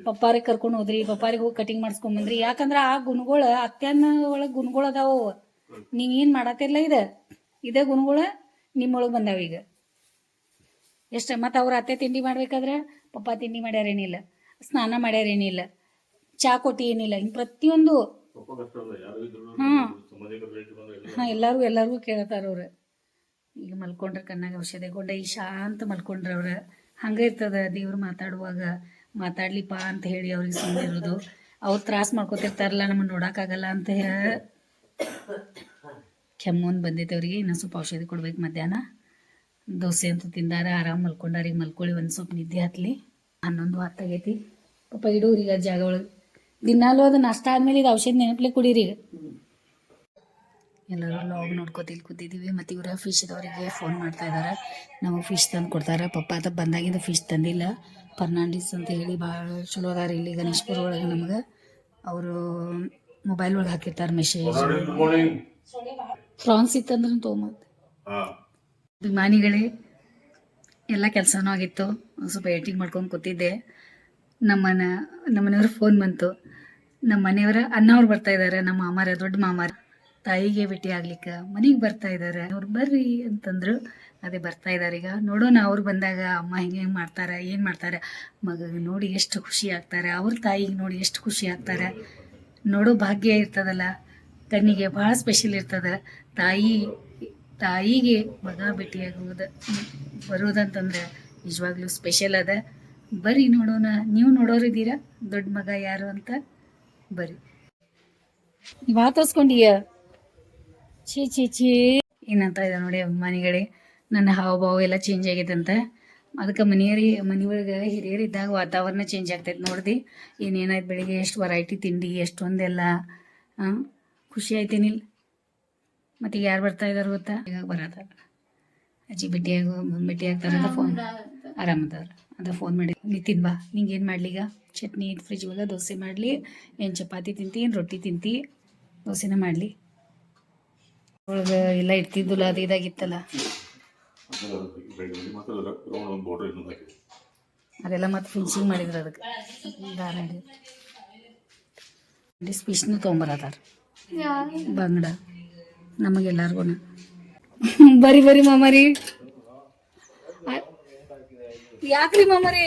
B: ಪಪ್ಪಾರಿಗೆ ಕರ್ಕೊಂಡು ಹೋದ್ರಿ, ಪಪ್ಪಾರಿಗೆ ಹೋಗಿ ಕಟಿಂಗ್ ಮಾಡಿಸ್ಕೊಂಬಂದ್ರಿ. ಯಾಕಂದ್ರೆ ಆ ಗುಣಗಳು ಅತ್ಯನ್ನ ಒಳಗೆ ಗುಣಗಳು ಅದಾವು. ನೀವೇನು ಮಾಡತ್ತಿರಲ್ಲ ಇದೇ ಗುಣಗಳು ನಿಮ್ಮೊಳಗೆ ಬಂದಾವ ಈಗ ಎಷ್ಟು. ಮತ್ತು ಅವ್ರ ಅತ್ತೆ ತಿಂಡಿ ಮಾಡ್ಬೇಕಾದ್ರೆ ಪಪ್ಪ ತಿಂಡಿ ಮಾಡ್ಯಾರೇನಿಲ್ಲ, ಸ್ನಾನ ಮಾಡ್ಯಾರೇನಿಲ್ಲ, ಚಾ ಕೊಟ್ಟು ಏನಿಲ್ಲ, ಹಿಂಗೆ ಪ್ರತಿಯೊಂದು. ಹಾಂ ಎಲ್ಲರಿಗೂ ಕೇಳ್ತಾರೆ ಅವ್ರು. ಈಗ ಮಲ್ಕೊಂಡ್ರೆ ಕಣ್ಣಾಗ ಔಷಧಿ ಕೊಂಡ ಈಗ ಶಾಂತ ಮಲ್ಕೊಂಡ್ರೆ ಅವ್ರು. ಹಂಗೆ ಇರ್ತದೆ ದೇವ್ರು ಮಾತಾಡುವಾಗ, ಮಾತಾಡ್ಲಿಪ್ಪ ಅಂತ ಹೇಳಿ ಅವ್ರಿಗೆ ಸುಮ್ಮನಿರೋದು. ಅವ್ರು ತ್ರಾಸ ಮಾಡ್ಕೊತಿರ್ತಾರಲ್ಲ, ನಮ್ಮನ್ನು ನೋಡೋಕ್ಕಾಗಲ್ಲ ಅಂತ ಹೇಳಿ. ಕೆಮ್ಮೊಂದು ಬಂದೈತೆ ಅವ್ರಿಗೆ, ಇನ್ನೂ ಸ್ವಲ್ಪ ಔಷಧಿ ಕೊಡ್ಬೇಕು. ಮಧ್ಯಾಹ್ನ ದೋಸೆ ಅಂತೂ ತಿಂದಾರ, ಆರಾಮ್ ಮಲ್ಕೊಂಡಾರ. ಈಗ ಮಲ್ಕೊಳ್ಳಿ, ಒಂದು ಸ್ವಲ್ಪ ನಿದ್ದೆ ಹತ್ತಲಿ. 11 ಆಗೈತಿ ಪಾಪ. ಇಡೋರಿಗೆ ಜಾಗ ಒಳಗೆ ದಿನಾಲೂ ಅದು ನಾಷ್ಟ ಆದಮೇಲೆ ಇದು ಔಷಧಿ ನೆನಪಲೆ ಕುಡೀರಿ. ಈಗ ಎಲ್ಲರೂ ಲಾಗ್ ನೋಡ್ಕೋತಿಲ್ ಕೂತಿದ್ದೀವಿ. ಮತ್ತು ಇವರ ಫಿಶ್ದವರಿಗೆ ಫೋನ್ ಮಾಡ್ತಾ ಇದ್ದಾರೆ, ನಮಗೆ ಫಿಶ್ ತಂದು ಕೊಡ್ತಾರೆ. ಪಪ್ಪ ಅದು ಬಂದಾಗಿಂದ ಫಿಶ್ ತಂದಿಲ್ಲ. ಫರ್ನಾಂಡಿಸ್ ಅಂತ ಹೇಳಿ ಭಾಳ ಚಲೋ ಅದಾರ ಇಲ್ಲಿ ಗಣೇಶ್ಪುರ ಒಳಗೆ. ನಮ್ಗೆ ಅವರು ಮೊಬೈಲ್ ಒಳಗೆ ಹಾಕಿರ್ತಾರೆ ಮೆಸೇಜ್. ಫ್ರಾನ್ಸ್ ಇತ್ತಂದ್ರೆ ತೊಗೊಂಬಂದು ಅಭಿಮಾನಿಗಳೇ ಎಲ್ಲ ಕೆಲಸನೂ ಆಗಿತ್ತು. ಸ್ವಲ್ಪ ಎಡಿಟಿಂಗ್ ಮಾಡ್ಕೊಂಡು ಕೂತಿದ್ದೆ. ನಮ್ಮನೆಯವ್ರ ಫೋನ್ ಬಂತು. ನಮ್ಮ ಮನೆಯವರ ಅಣ್ಣವ್ರು ಬರ್ತಾ ಇದ್ದಾರೆ, ನಮ್ಮ ಮಾಮಾರ, ದೊಡ್ಡ ಮಾಮಾರ ತಾಯಿಗೆ ಭೇಟಿ ಆಗ್ಲಿಕ್ಕೆ ಮನೆಗೆ ಬರ್ತಾ ಇದ್ದಾರೆ. ಅವ್ರು ಬರ್ರಿ ಅಂತಂದ್ರು, ಅದೇ ಬರ್ತಾ ಇದ್ದಾರೆ. ಈಗ ನೋಡೋಣ ಅವ್ರು ಬಂದಾಗ ಅಮ್ಮ ಹೆಂಗೆ ಮಾಡ್ತಾರೆ, ಏನು ಮಾಡ್ತಾರೆ, ಮಗಗೆ ನೋಡಿ ಎಷ್ಟು ಖುಷಿ ಆಗ್ತಾರೆ, ಅವ್ರ ತಾಯಿಗೆ ನೋಡಿ ಎಷ್ಟು ಖುಷಿ ಆಗ್ತಾರೆ. ನೋಡೋ ಭಾಗ್ಯ ಇರ್ತದಲ್ಲ, ಕಣ್ಣಿಗೆ ಭಾಳ ಸ್ಪೆಷಲ್ ಇರ್ತದೆ. ತಾಯಿಗೆ ಮಗ ಭೇಟಿಯಾಗುವುದು ಬರೋದಂತಂದ್ರೆ ನಿಜವಾಗ್ಲೂ ಸ್ಪೆಷಲ್ ಅದ. ಬರ್ರಿ ನೋಡೋಣ. ನೀವು ನೋಡೋರಿದ್ದೀರಾ ದೊಡ್ಡ ಮಗ ಯಾರು ಅಂತ? ಬರ್ರಿ. ನೀವು ತೋರಿಸ್ಕೊಂಡೀಯ ಛೀ ಏನಂತ ಇದೆ ನೋಡಿ ಅಭಿಮಾನಿಗಳೇ, ನನ್ನ ಹಾವಭಾವ ಎಲ್ಲ ಚೇಂಜ್ ಆಗೈತೆ ಅಂತ. ಅದಕ್ಕೆ ಮನೆಯೊಳಗೆ ಹಿರಿಯರು ಇದ್ದಾಗ ವಾತಾವರಣ ಚೇಂಜ್ ಆಗ್ತೈತೆ ನೋಡ್ದು ಏನೇನಾಯ್ತು ಬೆಳಿಗ್ಗೆ ಎಷ್ಟು ವೆರೈಟಿ ತಿಂಡಿ ಎಷ್ಟೊಂದೆಲ್ಲ ಖುಷಿ ಆಯ್ತೇನಿಲ್ಲ. ಮತ್ತು ಈಗ ಯಾರು ಬರ್ತಾ ಇದ್ದಾರೆ ಗೊತ್ತಾ, ಈಗ ಬರತ್ತಾರ ಅಜ್ಜಿ ಭೇಟಿ ಆಗ್ತಾರಂತ ಫೋನ್ ಆರಾಮದವ್ರು ಅದ ಫೋನ್ ಮಾಡಿ ನಿತಿನ್ ಬಾ ನಿಂಗೆ ಏನು ಮಾಡಲಿ ಈಗ ಚಟ್ನಿ ಫ್ರಿಜ್ ಒಳಗೆ ದೋಸೆ ಮಾಡಲಿ, ಏನು ಚಪಾತಿ ತಿಂತಿ ಏನು ರೊಟ್ಟಿ ತಿಂತಿ, ದೋಸೆನ ಮಾಡಲಿ ಒಳಗೆ ಎಲ್ಲ ಇಡ್ತಿದ್ದಿಲ್ಲ ಅದು ಇದಾಗಿತ್ತಲ್ಲ ಅದೆಲ್ಲ ಮತ್ತೆ ಫಿನಿಶಿಂಗ್ ಮಾಡಿದ್ರು ಅದಕ್ಕೆ ದಾರ ಹಿಡಿ ಸ್ಪೀಚ್ನು ತೊಗೊಂಬರತ್ತಾರ ಬಂಗಡ ನಮಗೆಲ್ಲರಿಗೂ ಬರಿ ಬರಿ ಮಾಮರಿ. ಯಾಕ್ರಿ ಮಾಮರಿ?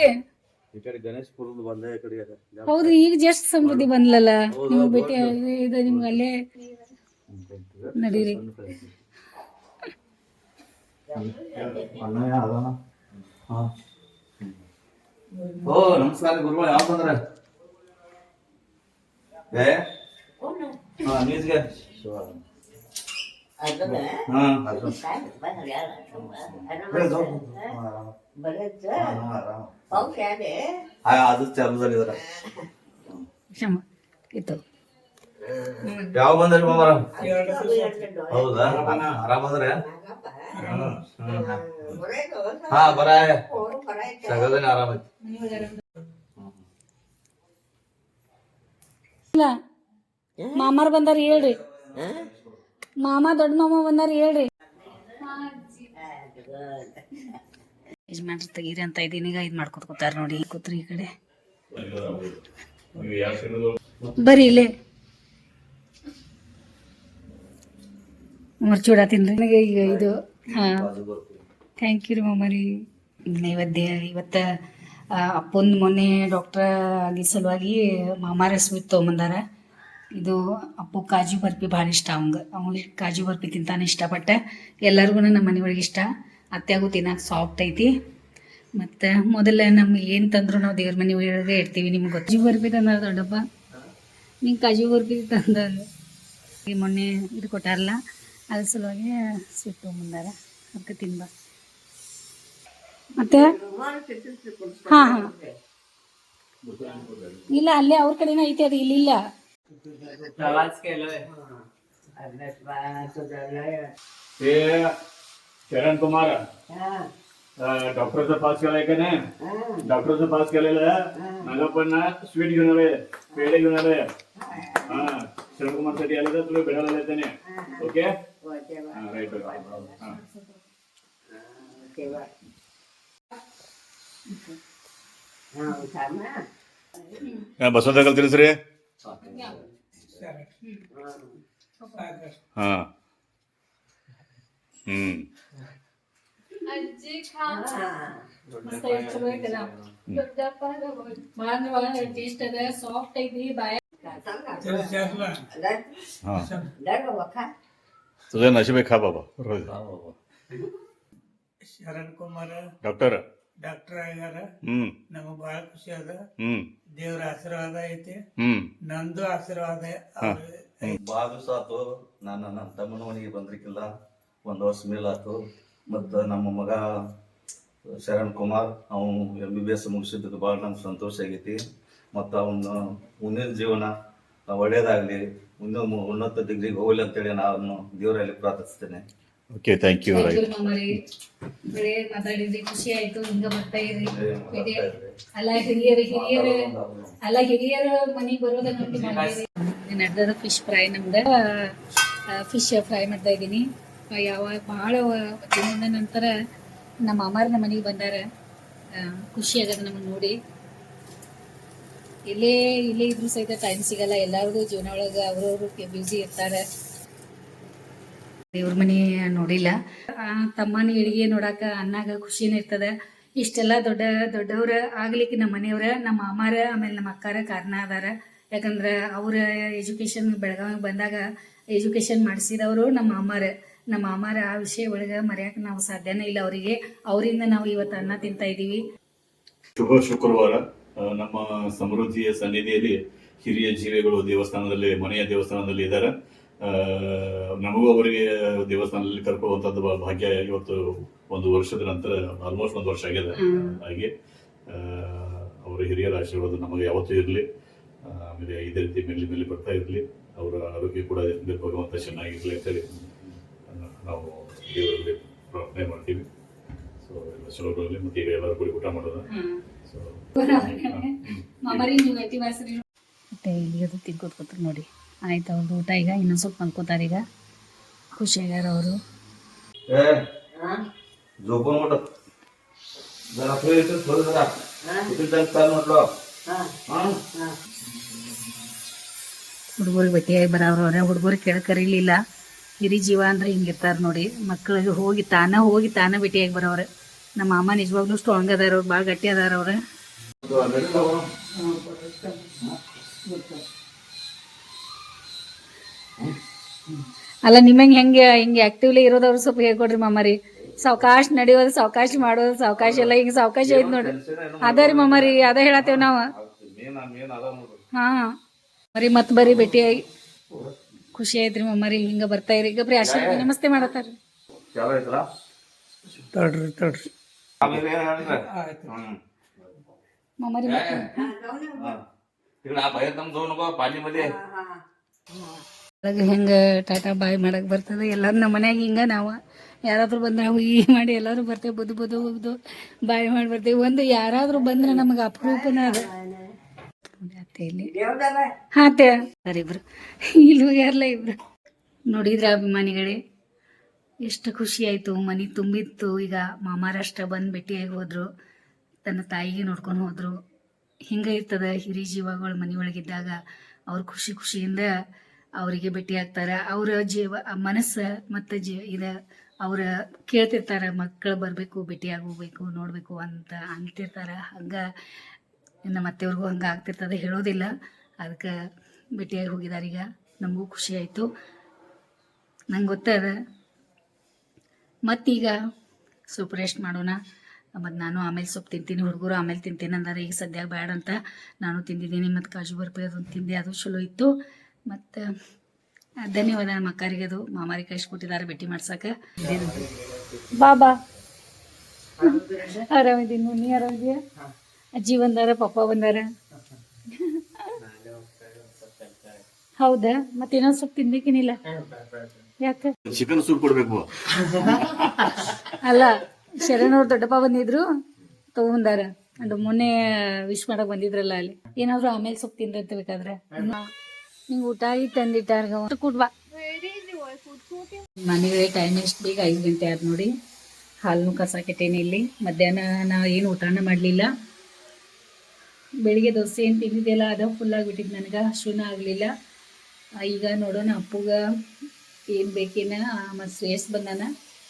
B: ಹೌದು ಈಗ ಜಸ್ಟ್ ಸಮೃದ್ಧಿ ಬಂದ್ಲಲ್ಲ ನಿಮ್ಗೆ ಭೇಟಿ ಇದು ನಿಮ್ಗೆ ಅಲ್ಲೇ ನಡೀರಿ.
D: ಓ ನಮಸ್ಕಾರ ಗುರುಗಳು, ಯಾವ ಬಂದ್ರ ನ್ಯೂಸ್ಗೆ ಅದು ಚಾಲುದಲ್ಲಿದಾರ. ಯಾವ ಬಂದ್ರಿ ಮಾಮರ? ಹೌದಾ ಆರಾಮಂದ್ರೆ? ಹಾ ಬರ ಸಗದನ ಆರಾಮೈತಿ.
B: ಮಾಮಾರ್ ಬಂದಾರ ಹೇಳ್ರಿ, ಮಾಮ ದೊಡ್ಡ ಮಾಮ ಬಂದಾರ ಹೇಳ್ರಿ. ಯಜಮಾನ್ರು ತೆಗೀರಿ ಅಂತ ಇದೀನಿ, ಈಗ ಇದು ಮಾಡ್ಕೊತ ಕೂತಾರ ನೋಡಿ. ಕೂತ್ರಿ ಈ ಕಡೆ ಬರ್ರಿ ಇಲ್ಲೇ ಮರ್ಚೂಡ ತಿನ್ರಿ ನನಗೆ ಈಗ ಇದು. ಹಾಂ ಥ್ಯಾಂಕ್ ಯು ರೀ ಮಾಮರಿ. ಇವತ್ತು ಅಪ್ಪನ ಮೊನ್ನೆ ಡಾಕ್ಟ್ರ ಆಗಿ ಸಲುವಾಗಿ ಮಾಮಾರ ಸ್ವೀಟ್ ತೊಗೊಂಬಂದಾರ. ಇದು ಅಪ್ಪು ಕಾಜು ಬರ್ಫಿ ಭಾಳ ಇಷ್ಟ, ಅವ್ನಿಗೆ ಕಾಜು ಬರ್ಫಿ ತಿಂತಾನೆ ಇಷ್ಟಪಟ್ಟ. ಎಲ್ಲರಿಗೂ ನಮ್ಮ ಮನೆ ಒಳಗೆ ಇಷ್ಟ, ಅತ್ಯಾಗೂ ತಿನ್ನಕ್ಕೆ ಸಾಫ್ಟ್ ಐತಿ. ಮತ್ತು ಮೊದಲ ನಮ್ಗೆ ಏನು ತಂದ್ರು ನಾವು ದೇವ್ರ ಮನೆ ಒಳಗೆ ಇಡ್ತೀವಿ. ನಿಮ್ಗೆ ಗೊತ್ತು ಕಾಜು ಬರ್ಫಿ ತಂದಾರ ದೊಡ್ಡಪ್ಪ, ನಿಂಗೆ ಕಾಜು ಬರ್ಫಿ ತಂದ ಮೊನ್ನೆ ಇದು ಕೊಟ್ಟಾರಲ್ಲ ಅದ್ರ ಸಲುವಾಗಿ ಸ್ವೀಟ್ ತೊಗೊಂಬಂದಾರ, ಅದಕ್ಕೆ ತಿನ್ಬ. ಮತ್ತೆ ಹಾಂ ಹಾಂ ಇಲ್ಲ ಅಲ್ಲೇ ಅವ್ರ ಕಡೆನೇ ಐತಿ, ಅದು ಇಲ್ಲಿಲ್ಲ.
C: शरण कुमार डॉक्टरचा पास केलाय का नाही? डॉक्टरचा पास केलेलं मला पण ना स्वीट घेऊन आले, पेढे घेऊन आले. हा शरण कुमार साठी आले तर तुला भेटायला आले त्याने. Okay right. बसवता का तरी सर? हा
B: ಟೇಸ್ಟ್ ಅದ, ಸಾಫ್ಟ್ ಐತಿ ಬಾಯ.
C: तुझं नशीब खा बाबा. रोज
E: ಶರಣ್ ಕುಮಾರ್
C: ಡಾಕ್ಟರ್
E: ಆಗ್ಯಾರ. ನಮಗ್ ಬಹಳ ಖುಷಿ ಅದ. ದೇವ್ರ ಆಶೀರ್ವಾದ ಐತಿ, ನಂದು ಆಶೀರ್ವಾದ.
D: ಭಾಳ ದಿವಸ ಆತು ನಾನು ನನ್ನ ತಮ್ಮನ ಮನೆಗೆ ಬಂದ್ರಿಕಿಲ್ಲ, 1 ವರ್ಷ ಮೇಲಾತು. ಮತ್ತು ನಮ್ಮ ಮಗ ಶರಣ್ ಕುಮಾರ್ ಅವನು MBBS ಮುಗಿಸಿದ್ದಕ್ಕೆ ಭಾಳ ನಮ್ಗೆ ಸಂತೋಷ ಆಗೈತಿ. ಮತ್ತು ಅವನು ಮುಂದಿನ ಜೀವನ ಒಳ್ಳೇದಾಗಲಿ, ಉನ್ನತ ಡಿಗ್ರಿಗೆ ಹೋಗಲಿ ಅಂತೇಳಿ ನಾನು ದೇವರಲ್ಲಿ ಪ್ರಾರ್ಥಿಸ್ತೇನೆ.
C: Okay thank you.
B: ಮಾತಾಡಿದ್ರಿ, ಖುಷಿ ಆಯ್ತು. ಹಿಂಗ ಬರ್ತಾ ಇರ್ರಿ. ಅಲ್ಲ ಹಿರಿಯರ ಮನೆಗೆ ಬರೋದ ನಡೆದ ಫಿಶ್ ಫ್ರೈ. ನಮ್ದು ಫಿಶ್ ಫ್ರೈ ಮಾಡ್ತಾ ಇದ್ದೀನಿ. ಭಾಳ ದಿನದ ನಂತರ ನಮ್ಮ ಅಮ್ಮಾರ ನಮ್ಮ ಮನೆಗೆ ಬಂದಾರ. ಖುಷಿ ಆಗದ ನಮಗೆ ನೋಡಿ. ಇಲ್ಲೇ ಇದ್ರೂ ಸಹಿತ ಟೈಮ್ ಸಿಗಲ್ಲ, ಎಲ್ಲರಿಗೂ ಜೀವನ ಒಳಗೆ ಅವ್ರವ್ರು ಬ್ಯುಸಿ ಇರ್ತಾರೆ. ದೇವ್ರ ಮನೆ ನೋಡಿಲ್ಲ. ತಮ್ಮನ ಅಡಿಗೆ ನೋಡಾಕ ಅನ್ನಾಗ ಖುಷಿನೇ ಇರ್ತದೆ. ಇಷ್ಟೆಲ್ಲ ದೊಡ್ಡವ್ರ ಆಗ್ಲಿಕ್ಕೆ ನಮ್ಮ ಮನೆಯವ್ರ, ನಮ್ಮ ಅಮ್ಮಾರ, ಆಮೇಲೆ ನಮ್ಮ ಅಕ್ಕಾರ ಕಾರಣ ಅದಾರ. ಯಾಕಂದ್ರೆ ಅವ್ರ ಎಜುಕೇಶನ್ ಬೆಳಗಾವಿಗೆ ಬಂದಾಗ ಎಜುಕೇಶನ್ ಮಾಡಿಸಿದವರು ನಮ್ಮ ಅಮ್ಮಾರ. ಆ ವಿಷಯ ಒಳಗೆ ಮರೆಯಕ್ಕೆ ನಾವು ಸಾಧ್ಯನೇ ಇಲ್ಲ ಅವರಿಗೆ. ಅವರಿಂದ ನಾವು ಇವತ್ತು ಅನ್ನ ತಿಂತಾ ಇದ್ದೀವಿ.
C: ಶುಭ ಶುಕ್ರವಾರ. ನಮ್ಮ ಸಮೃದ್ಧಿಯ ಸನ್ನಿಧಿಯಲ್ಲಿ ಹಿರಿಯ ಜೀವಿಗಳು ಮನೆಯ ದೇವಸ್ಥಾನದಲ್ಲಿ ಇದ್ದಾರೆ. ನಮಗೂ ಅವರಿಗೆ ದೇವಸ್ಥಾನದಲ್ಲಿ ಕರ್ಕೊಳ್ಳುವಂಥದ್ದು ಭಾಗ್ಯ ಇವತ್ತು ಒಂದು ವರ್ಷದ ನಂತರ ಆಲ್ಮೋಸ್ಟ್ ಒಂದು ವರ್ಷ ಆಗಿದೆ. ಹಾಗೆ ಅವರ ಹಿರಿಯರ ಆಶೀರ್ವಾದ ನಮಗೆ ಯಾವತ್ತೂ ಇರಲಿ. ಆಮೇಲೆ ಇದೇ ರೀತಿ ಮೇಲೆ ಮೇಲೆ ಬರ್ತಾ ಇರಲಿ. ಅವರ ಆರೋಗ್ಯ ಕೂಡ ಭಗವಂತ ಚೆನ್ನಾಗಿರಲಿ ಅಂತೇಳಿ ನಾವು ದೇವರಲ್ಲಿ ಪ್ರಾರ್ಥನೆ ಮಾಡ್ತೀವಿ. ಸೊ ಎಲ್ಲ ಚಲೋ ಬರಲಿ. ಮತ್ತೆ ಈಗ ಎಲ್ಲರೂ ಕೂಡ ಊಟ ಮಾಡೋದು. ಸೊ
B: ಮಾಮಾರಿ ನೀವು ಎತ್ತಿ ಬಾಸ್ರಿ ಮತ್ತೆ ಇಲ್ಲಿ ಅದು ತಿನ್ಕೋತ ನೋಡಿ. ಆಯ್ತು ಅವ್ರದ್ದು ಊಟ. ಈಗ ಇನ್ನೊಂದು ಸ್ವಲ್ಪ ಮಲ್ಕೋತಾರೆ. ಈಗ ಖುಷಿ ಆಗ್ಯಾರ ಅವರು. ಹುಡುಗರಿಗೆ ಭೇಟಿಯಾಗಿ ಬರೋವ್ರೆ. ಹುಡುಗರಿಗೆ ಕೇಳ ಕರೀಲಿಲ್ಲ. ಹಿರಿ ಜೀವ ಅಂದ್ರೆ ಹಿಂಗಿರ್ತಾರ ನೋಡಿ. ಮಕ್ಕಳಿಗೆ ಹೋಗಿ ತಾನ ಭೇಟಿಯಾಗಿ ಬರೋವ್ರೆ. ನಮ್ಮ ಮಾಮ ನಿಜವಾಗ್ಲೂ ಸ್ಟ್ರಾಂಗ್ ಅದಾರ ಅವ್ರು, ಭಾಳ ಗಟ್ಟಿ ಅದಾರ ಅವ್ರ. ಅಲ್ಲ ನಿಮ್ಮಂಗೆ ಹಿಂಗೆ ಆಕ್ಟಿವ್ಲಿ ಇರೋದವ್ರು ಸ್ವಲ್ಪ ಹೇಳ್ಕೊಡ್ರಿ ಮಾಮಾರಿ. ಸಾವಕಾಶ ನಡೆಯೋದು, ಸಾವಕಾಶ ಮಾಡೋದು, ಸಾವಕಾಶ ಎಲ್ಲ ಹಿಂಗೆ ಸಾವಕಾಶ ಐತ್ ನೋಡ್ರಿ. ಅದ ರೀ ಮಾಮಾರಿ, ಅದ ಹೇಳತ್ತೇವ್ ನಾವು. ಹಾ ಮರಿ ಮತ್ ಬರೀ ಭೇಟಿಯಾಗಿ ಖುಷಿ ಆಯ್ತ್ರಿ ಮಾಮಾರಿ. ಹಿಂಗ ಬರ್ತಾ ಇರಿ. ಈಗ ಬರೀ ಆಶೀರ್ವಾದ ನಮಸ್ತೆ ಮಾಡತ್ತಾರ್ರಿ.
E: ತಡ್ರಿ
B: ಮಾಮಾರಿ ಹೆಂಗ ಟಾಟಾ ಬಾಯ್ ಮಾಡಕ್ ಬರ್ತದೆ. ಎಲ್ಲಾರು ನಮ್ಮ ಮನ್ಯಾಗ ಹಿಂಗ ನಾವು ಯಾರಾದ್ರೂ ಬಂದ್ರೆ ನಾವು ಈ ಮಾಡಿ ಎಲ್ಲಾರು ಬರ್ತೇವೆ. ಬದು ಬಾಯ್ ಮಾಡಿ ಬರ್ತೇವೆ. ಒಂದು ಯಾರಾದ್ರೂ ಬಂದ್ರೆ ನಮಗೆ ಅಪರೂಪನ ಅದ. ಇಲ್ಲಿ ಇಬ್ರು ಇಲ್ಲಿ ಹೋಗ್ಯಾರಲ್ಲ ಇಬ್ರು. ನೋಡಿದ್ರ ಅಭಿಮಾನಿಗಳೇ ಎಷ್ಟು ಖುಷಿ ಆಯ್ತು. ಮನೆ ತುಂಬಿತ್ತು. ಈಗ ಮಾಮಾರಷ್ಟ ಬಂದು ಭೇಟಿಯಾಗಿ ಹೋದ್ರು. ತನ್ನ ತಾಯಿಗೆ ನೋಡ್ಕೊಂಡು ಹೋದ್ರು. ಹಿಂಗೆ ಇರ್ತದ ಹಿರಿ ಜೀವಗಳು ಮನೆಯೊಳಗಿದ್ದಾಗ. ಅವ್ರು ಖುಷಿಯಿಂದ ಅವರಿಗೆ ಭೇಟಿ ಆಗ್ತಾರೆ. ಅವರ ಮನಸ್ಸು ಮತ್ತು ಅವ್ರ ಕೇಳ್ತಿರ್ತಾರೆ. ಮಕ್ಕಳು ಬರಬೇಕು, ಭೇಟಿಯಾಗಿ ಹೋಗ್ಬೇಕು, ನೋಡಬೇಕು ಅಂತ ಅಂತಿರ್ತಾರೆ. ಹಂಗೆ ನಮ್ಮ ಅತ್ತೆಯವ್ರಿಗೂ ಹಂಗೆ ಆಗ್ತಿರ್ತದೆ, ಹೇಳೋದಿಲ್ಲ. ಅದಕ್ಕೆ ಭೇಟಿಯಾಗಿ ಹೋಗಿದ್ದಾರೆ. ಈಗ ನಮಗೂ ಖುಷಿ ಆಯಿತು. ನಂಗೆ ಗೊತ್ತದ. ಮತ್ತೀಗ ಸ್ವಲ್ಪ ರೆಸ್ಟ್ ಮಾಡೋಣ. ಮತ್ತು ನಾನು ಆಮೇಲೆ ಸ್ವಲ್ಪ ತಿಂತೀನಿ. ಹುಡುಗರು ಆಮೇಲೆ ತಿಂತೀನಿ ಅಂದಾರೆ. ಈಗ ಸದ್ಯ ಬೇಡ ಅಂತ ನಾನು ತಿಂದಿದ್ದೀನಿ. ಮತ್ತು ಕಾಜು ಬರ್ಪಿ ಅದೊಂದು ತಿಂದೆ, ಅದು ಚಲೋ ಇತ್ತು. ಮತ್ತು ಧನ್ಯವಾದ ನಮ್ಮ ಅಕ್ಕರಿಗೆ. ಅದು ಮಾಮಾರಿಗೆ ಕಳಿಸ್ಕೊಟ್ಟಿದ್ದಾರೆ ಭೇಟಿ ಮಾಡ್ಸಕ್ಕೆ. ಬಾಬಾ ಆರಾಮಿದ್ದೀನಿ. ನೀ ಆರಾಮಿದೆಯಾ? ಅಜ್ಜಿ ಬಂದಾರ, ಪಪ್ಪ ಬಂದಾರ. ಹೌದಾ? ಮತ್ತೆ ಇನ್ನೊಂದು ಸ್ವಲ್ಪ ತಿನ್ಬೇಕೇನಿಲ್ಲ? ಯಾಕೆ?
C: ಚಿಕನ್ ಸೂಪ್ ಕೊಡ್ಬೇಕು.
B: ಅಲ್ಲ, ಶರಣವ್ರು ದೊಡ್ಡಪ್ಪ ಬಂದಿದ್ರು, ತಗೊಂಡಾರ. ಅದು ಮೊನ್ನೆ ವಿಶ್ ಮಾಡಕ್ ಬಂದಿದ್ರಲ್ಲ, ಅಲ್ಲಿ ಏನಾದ್ರು ಆಮೇಲೆ ಸ್ವಲ್ಪ ತಿಂದ್ರಂತ ಬೇಕಾದ್ರೆ. ನಿಂಗೆ ಊಟ ಆಗಿ ತಂದಿಟ್ಟಾರ ಕೂಡ್ಬಾ. ಮನೆಗೆ ಟೈಮ್ ಎಷ್ಟು ಬೇಗ 5 ಗಂಟೆ ಆದ್ ನೋಡಿ. ಹಾಲನ್ನು ಕಸಾಕೆಟ್ಟೇನಿ ಇಲ್ಲಿ. ಮಧ್ಯಾಹ್ನ ನಾ ಏನು ಊಟನ ಮಾಡಲಿಲ್ಲ. ಬೆಳಿಗ್ಗೆ ದೋಸೆ ಏನು ತಿಂದಿದ್ದೆಲ್ಲ ಅದು ಫುಲ್ ಆಗಿಬಿಟ್ಟಿದ್ದು ನನಗೆ. ಹಸುನ ಆಗಲಿಲ್ಲ. ಈಗ ನೋಡೋಣ ಅಪ್ಪುಗ ಏನು ಬೇಕೇನ. ಮತ್ತು ಶ್ರೇಯಸ್ ಬಂದಾನ,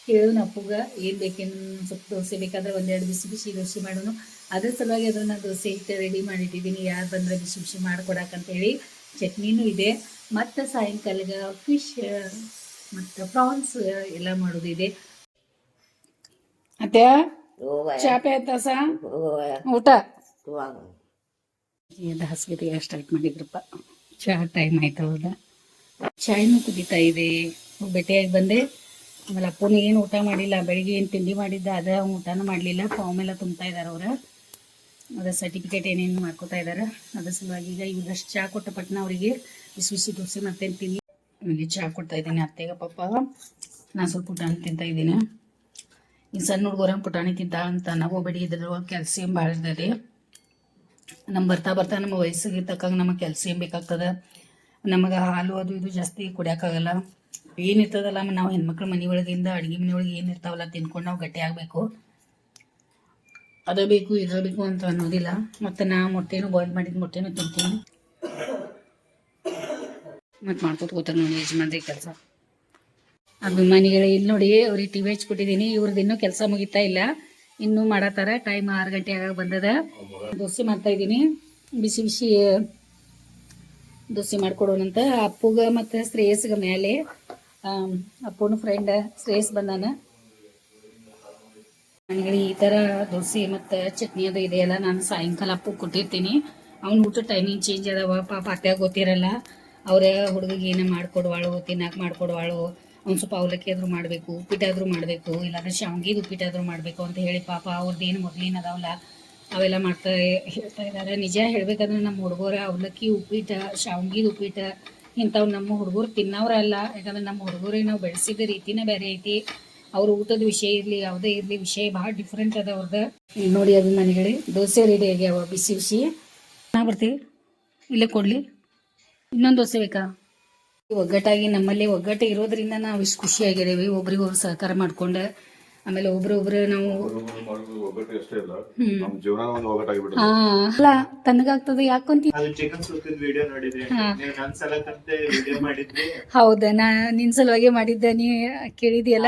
B: ಹೇಳೋಣ ಅಪ್ಪುಗ ಏನು ಬೇಕೇನು. ಸ್ವಲ್ಪ ದೋಸೆ ಬೇಕಾದ್ರೆ 1-2 ಬಿಸಿ ದೋಸೆ ಮಾಡೋಣ. ಅದ್ರ ಸಲುವಾಗಿ ಅದನ್ನು ದೋಸೆ ಹಿಟ್ಟು ರೆಡಿ ಮಾಡಿಟ್ಟಿದ್ದೀನಿ. ಯಾರು ಬಂದರೆ ಬಿಸಿ ಮಾಡಿಕೊಡಕ್ಕಂತೇಳಿ. ಚಟ್ನಿನೂ ಇದೆ. ಮತ್ತು ಸಾಯಂಕಾಲಗ ಫಿಶ್ ಮತ್ತು ಪ್ರಾನ್ಸ್ ಎಲ್ಲ ಮಾಡೋದಿದೆ. ಅತ್ತೆ ಚಾಪೆ ಆಯ್ತಾಸ ಊಟ ಹಾಸಿಗೆ ಸ್ಟಾರ್ಟ್ ಮಾಡಿದ್ರಪ್ಪ. ಚಹಾ ಟೈಮ್ ಆಯ್ತು. ಹೌದಾ? ಚಾಯ್ನೂ ಕುದೀತಾ ಇದೆ. ಭೇಟಿಯಾಗಿ ಬಂದೆ. ಆಮೇಲೆ ಅಪ್ಪನ ಏನು ಊಟ ಮಾಡಿಲ್ಲ. ಬೆಳಿಗ್ಗೆ ಏನು ತಿಂಡಿ ಮಾಡಿದ್ದ ಅದ ಊಟನೂ ಮಾಡಲಿಲ್ಲ. ಫಾರ್ಮ್ ಎಲ್ಲ ತುಂಬ್ತಾ ಇದ್ದಾರೆ ಅವ್ರು. ಅದರ ಸರ್ಟಿಫಿಕೇಟ್ ಏನೇನು ಮಾಡ್ಕೋತಾ ಇದ್ದಾರೆ. ಅದ್ರ ಸಲುವಾಗಿ ಈಗ ಇವರಷ್ಟು ಚಹಾ ಕೊಟ್ಟ ಪಟ್ನ ಅವರಿಗೆ ಬಿಸಿ ದೋಸೆ ಮತ್ತೇನು ತಿನ್ನಿ. ನನಗೆ ಚಹಾ ಕೊಡ್ತಾ ಇದ್ದೀನಿ ಅತ್ತೆಗ ಪಪ್ಪ. ನಾನು ಸ್ವಲ್ಪ ಪುಟಾಣಿ ತಿಂತಾ ಇದ್ದೀನಿ. ಈ ಸಣ್ಣ ಹುಡುಗರ ಪುಟಾಣಿ ತಿಂತ ಅಂತ ಹೋಗ್ಬೇಡಿ. ಇದ್ರೊಳಗೆ ಕ್ಯಾಲ್ಸಿಯಂ ಭಾಳ ಇರ್ತದೆ. ನಮ್ಮ ಬರ್ತಾ ನಮ್ಮ ವಯಸ್ಸಿಗೆ ತಕ್ಕಂಗೆ ನಮಗೆ ಕ್ಯಾಲ್ಸಿಯಂ ಬೇಕಾಗ್ತದೆ. ನಮಗೆ ಹಾಲು ಅದು ಇದು ಜಾಸ್ತಿ ಕುಡಿಯೋಕ್ಕಾಗಲ್ಲ. ಏನಿರ್ತದಲ್ಲ ನಾವು ಹೆಣ್ಮಕ್ಳು ಮನೆ ಒಳಗಿಂದ ಅಡುಗೆ ಮನೆ ಒಳಗೆ ಏನಿರ್ತಾವಲ್ಲ ತಿನ್ಕೊಂಡು ನಾವು ಗಟ್ಟಿ ಆಗಬೇಕು. ಅದ ಬೇಕು ಇದ ಬೇಕು ಅಂತ ಅನ್ನೋದಿಲ್ಲ. ಮತ್ತು ನಾ ಮೊಟ್ಟೆನೂ ಬಾಯ್ಲ್ ಮಾಡಿದ ಮೊಟ್ಟೆನೂ ತಿಂತೀನಿ. ಮತ್ತು ಮಾಡ್ಕೊತ ಕೂತಾರೆ ನೋಡಿ ಯಜಮಾನ್ರಿ ಕೆಲಸ. ಅಭಿಮಾನಿಗಳೇ ಇಲ್ಲಿ ನೋಡಿ, ಅವ್ರಿಗೆ ಟಿವಿ ಹಚ್ಕೊಟ್ಟಿದ್ದೀನಿ. ಇವ್ರದ್ದು ಇನ್ನೂ ಕೆಲಸ ಮುಗಿತಾ ಇಲ್ಲ, ಇನ್ನೂ ಮಾಡತ್ತಾರ. ಟೈಮ್ 6 ಗಂಟೆ ಆಗ ಬಂದದ. ದೋಸೆ ಮಾಡ್ತಾ ಇದ್ದೀನಿ. ಬಿಸಿ ದೋಸೆ ಮಾಡ್ಕೊಡೋಣಂತ ಅಪ್ಪುಗ ಮತ್ತು ಶ್ರೇಯಸ್ಗೆ ಮೇಲೆ. ಅಪ್ಪನ ಫ್ರೆಂಡ್ ಶ್ರೇಯಸ್ ಬಂದಾನ. ನನಗೆ ಈ ಥರ ದೋಸೆ ಮತ್ತು ಚಟ್ನಿ ಅದು ಇದೆಯಲ್ಲ ನಾನು ಸಾಯಂಕಾಲ ಅಪ್ಪು ಕೊಟ್ಟಿರ್ತೀನಿ. ಅವ್ನ ಊಟ ಟೈಮಿಂಗ್ ಚೇಂಜ್ ಅದಾವ. ಪಾಪ ಅತ್ತೆಗೆ ಗೊತ್ತಿರಲ್ಲ. ಅವ್ರ ಹುಡುಗಿಗೆ ಏನೋ ಮಾಡ್ಕೊಡುವಾಳು, ತಿನ್ನಕ್ಕೆ ಮಾಡ್ಕೊಡುವಾಳು, ಅವ್ನು ಸ್ವಲ್ಪ ಅವಲಕ್ಕಿ ಆದರೂ ಮಾಡಬೇಕು, ಉಪ್ಪಿಟ್ಟಾದರೂ ಮಾಡಬೇಕು, ಇಲ್ಲಾಂದ್ರೆ ಶಾವ್ಗಿದು ಉಪ್ಪಿಟ್ಟಾದರೂ ಮಾಡಬೇಕು ಅಂತ ಹೇಳಿ ಪಾಪ ಅವ್ರದ್ದೇನು ಮೊದಲಿನ ಅದಾವಲ್ಲ ಅವೆಲ್ಲ ಹೇಳ್ತಾ ಇದ್ದಾರೆ. ನಿಜ ಹೇಳ್ಬೇಕಂದ್ರೆ ನಮ್ಮ ಹುಡುಗರ ಅವಲಕ್ಕಿ ಉಪ್ಪಿಟ್ಟು, ಶಾವ್ಗಿದು ಉಪ್ಪಿಟ್ಟು ಇಂಥವು ನಮ್ಮ ಹುಡುಗರು ತಿನ್ನೋರಲ್ಲ. ಯಾಕಂದ್ರೆ ನಮ್ಮ ಹುಡುಗರಿಗೆ ನಾವು ಬೆಳೆಸಿದ ರೀತಿನೇ ಬೇರೆ ಐತಿ. ಅವ್ರ ಊಟದ ವಿಷಯ ಇರಲಿ ಯಾವುದೇ ಇರಲಿ ವಿಷಯ ಭಾಳ ಡಿಫ್ರೆಂಟ್ ಅದ ಅವ್ರದ್ದು. ನೋಡಿ ಅಭಿಮಾನಿಗಳೇ, ದೋಸೆ ರೆಡಿ ಆಗ್ಯಾವ ಬಿಸಿ ಬಿಸಿ. ನಾ ಬರ್ತೀವಿ, ಇಲ್ಲೇ ಕೊಡಲಿ, ಇನ್ನೊಂದು ದೋಸೆ ಬೇಕಾ? ಒಗ್ಗಟ್ಟಾಗಿ ನಮ್ಮಲ್ಲಿ ಒಗ್ಗಟ್ಟು ಇರೋದ್ರಿಂದ ನಾವು ಇಷ್ಟು ಖುಷಿಯಾಗಿದ್ದೀವಿ, ಒಬ್ರಿಗೊಬ್ರು ಸಹಕಾರ ಮಾಡ್ಕೊಂಡು. ಆಮೇಲೆ ಒಬ್ರೊಬ್ರು ನಾವು ಅಲ್ಲ ತನಗಾಗ್ತದೆ ಯಾಕೊಂತ. ಹೌದಾ, ನಾ ನಿನ್ ಸಲುವಾಗಿ ಮಾಡಿದ್ದೆ, ನೀ ಕೇಳಿದ್ಯಲ್ಲ.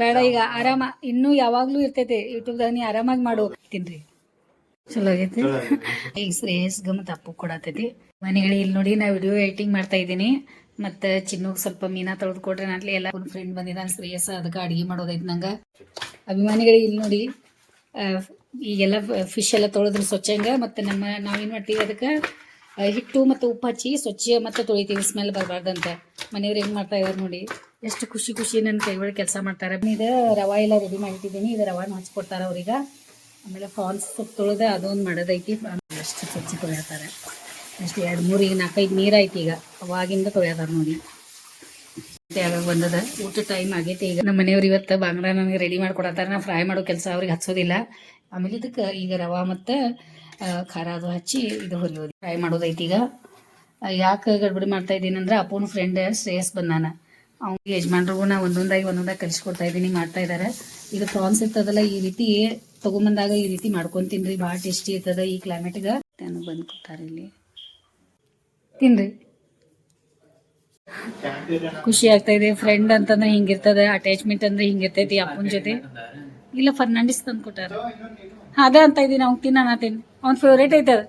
B: ಬೇಡ, ಈಗ ಆರಾಮ ಇನ್ನೂ ಯಾವಾಗ್ಲೂ ಇರ್ತೈತೆ ಯೂಟ್ಯೂಬ್ದಾಗ, ನೀ ಆರಾಮಾಗಿ ಮಾಡು. ತಿನ್ರಿ, ಚಲೋ ಆಗೈತಿ. ಈಗ ಶ್ರೇಯಸ್ಗ ಮತ್ತು ಅಪ್ಪು ಕೊಡತೈತಿ. ಮನೆಗಳಿಗೆ ಇಲ್ಲಿ ನೋಡಿ ನಾ ವಿಡಿಯೋ ಎಡಿಟಿಂಗ್ ಮಾಡ್ತಾ ಇದ್ದೀನಿ. ಮತ್ತು ಚಿನ್ನಗೆ ಸ್ವಲ್ಪ ಮೀನಾ ತೊಳೆದು ಕೊಡ್ರಿ ನಾಟ್ಲಿ. ಎಲ್ಲ ಒಂದು ಫ್ರೆಂಡ್ ಬಂದಿದ್ದಾನೆ ಶ್ರೇಯಸ್, ಅದಕ್ಕೆ ಅಡುಗೆ ಮಾಡೋದೈತೆ ನಂಗೆ. ಅಭಿಮಾನಿಗಳಿಗೆ ಇಲ್ಲಿ ನೋಡಿ, ಈಗೆಲ್ಲ ಫಿಶ್ ಎಲ್ಲ ತೊಳೆದ್ರೆ ಸ್ವಚ್ಛಂಗೆ. ಮತ್ತು ನಾವೇನು ಮಾಡ್ತೀವಿ ಅದಕ್ಕೆ ಹಿಟ್ಟು ಮತ್ತು ಉಪ್ಪು ಹಚ್ಚಿ ಸ್ವಚ್ಛ ಮತ್ತು ತೊಳಿತೀವಿ, ಸ್ಮೆಲ್ ಬರಬಾರ್ದಂತ. ಮನೆಯವ್ರು ಏನು ಮಾಡ್ತಾ ಇದ್ದಾರೆ ನೋಡಿ, ಎಷ್ಟು ಖುಷಿ ಖುಷಿ ನನ್ನ ಕೈ ಒಳಗೆ ಕೆಲಸ ಮಾಡ್ತಾರೆ. ಇದು ರವೆ ಎಲ್ಲ ರೆಡಿ ಮಾಡಿಟ್ಟಿದ್ದೀನಿ, ಇದು ರವಾನ ಹಚ್ಕೊಡ್ತಾರೆ ಅವ್ರಿಗೆ. ಆಮೇಲೆ ಫ್ರಾನ್ಸ್ ಸೊಪ್ಪು ತೊಳೆದ ಅದೊಂದು ಮಾಡೋದೈತಿ. ಎಷ್ಟು ಸ್ವಚ್ಛ ತೊಳಿತಾರೆ, ಅಷ್ಟು 2-3 ಈಗ 4-5 ನೀರಾಯ್ತು ಈಗ, ಅವಾಗಿಂದ ತೊಳೆಯೋದಾರ ನೋಡಿ. ಯಾವಾಗ ಬಂದದ ಊಟ ಟೈಮ್ ಆಗೈತೆ. ಈಗ ನಮ್ಮ ಮನೆಯವ್ರು ಇವತ್ತು ಬಾಂಗ್ಲಾ ನನಗೆ ರೆಡಿ ಮಾಡ್ಕೊಡತ್ತಾರೆ. ನಾ ಫ್ರೈ ಮಾಡೋ ಕೆಲಸ ಅವ್ರಿಗೆ ಹಚ್ಚೋದಿಲ್ಲ. ಆಮೇಲೆ ಇದಕ್ಕೆ ಈಗ ರವೆ ಮತ್ತು ಖಾರ ಅದು ಹಚ್ಚಿ ಇದು ಹೊರಿಯೋದು, ಫ್ರೈ ಮಾಡೋದೈತಿ. ಈಗ ಯಾಕೆ ಗಡ್ಬಡಿ ಮಾಡ್ತಾ ಇದ್ದೀನಿ ಅಂದ್ರೆ ಅಪ್ಪನ ಫ್ರೆಂಡ್ ಶ್ರೇಯಸ್ ಬಂದಾನ, ಅವ್ನಿಗೆ ಯಜಮಾನ್ರಿಗೂ ನಾ ಒಂದೊಂದಾಗಿ ಕಲಿಸ್ಕೊಡ್ತಾ ಇದ್ದೀನಿ, ಮಾಡ್ತಾ ಇದ್ದಾರೆ. ಈಗ ಪ್ರಾನ್ಸ್ ಇರ್ತದಲ್ಲ, ಈ ರೀತಿ ತೊಗೊಂಬಂದಾಗ ಈ ರೀತಿ ಮಾಡ್ಕೊಂಡು ತಿನ್ರಿ, ಭಾಳ ಟೇಸ್ಟಿ ಇರ್ತದ. ಈ ಕ್ಲೈಮೇಟ್ಗೆ ನಾನು ಬಂದು ಕೊಟ್ಟಾರೆ ಇಲ್ಲಿ, ತಿನ್ರಿ. ಖುಷಿ ಆಗ್ತಾ ಇದೆ. ಫ್ರೆಂಡ್ ಅಂತಂದ್ರೆ ಹಿಂಗಿರ್ತದ, ಅಟ್ಯಾಚ್ಮೆಂಟ್ ಅಂದ್ರೆ ಹಿಂಗಿರ್ತೈತಿ ಅಪ್ಪನ ಜೊತೆ. ಇಲ್ಲ ಫರ್ನಾಂಡಿಸ್ ತಂದು ಕೊಟ್ಟಾರ, ಅದೇ ಅಂತ ಇದ್ದೀನಿ. ಅವ್ನು ತಿನ್ನ ತಿನ್, ಅವ್ನ ಫೇವ್ರೇಟ್ ಐತದ.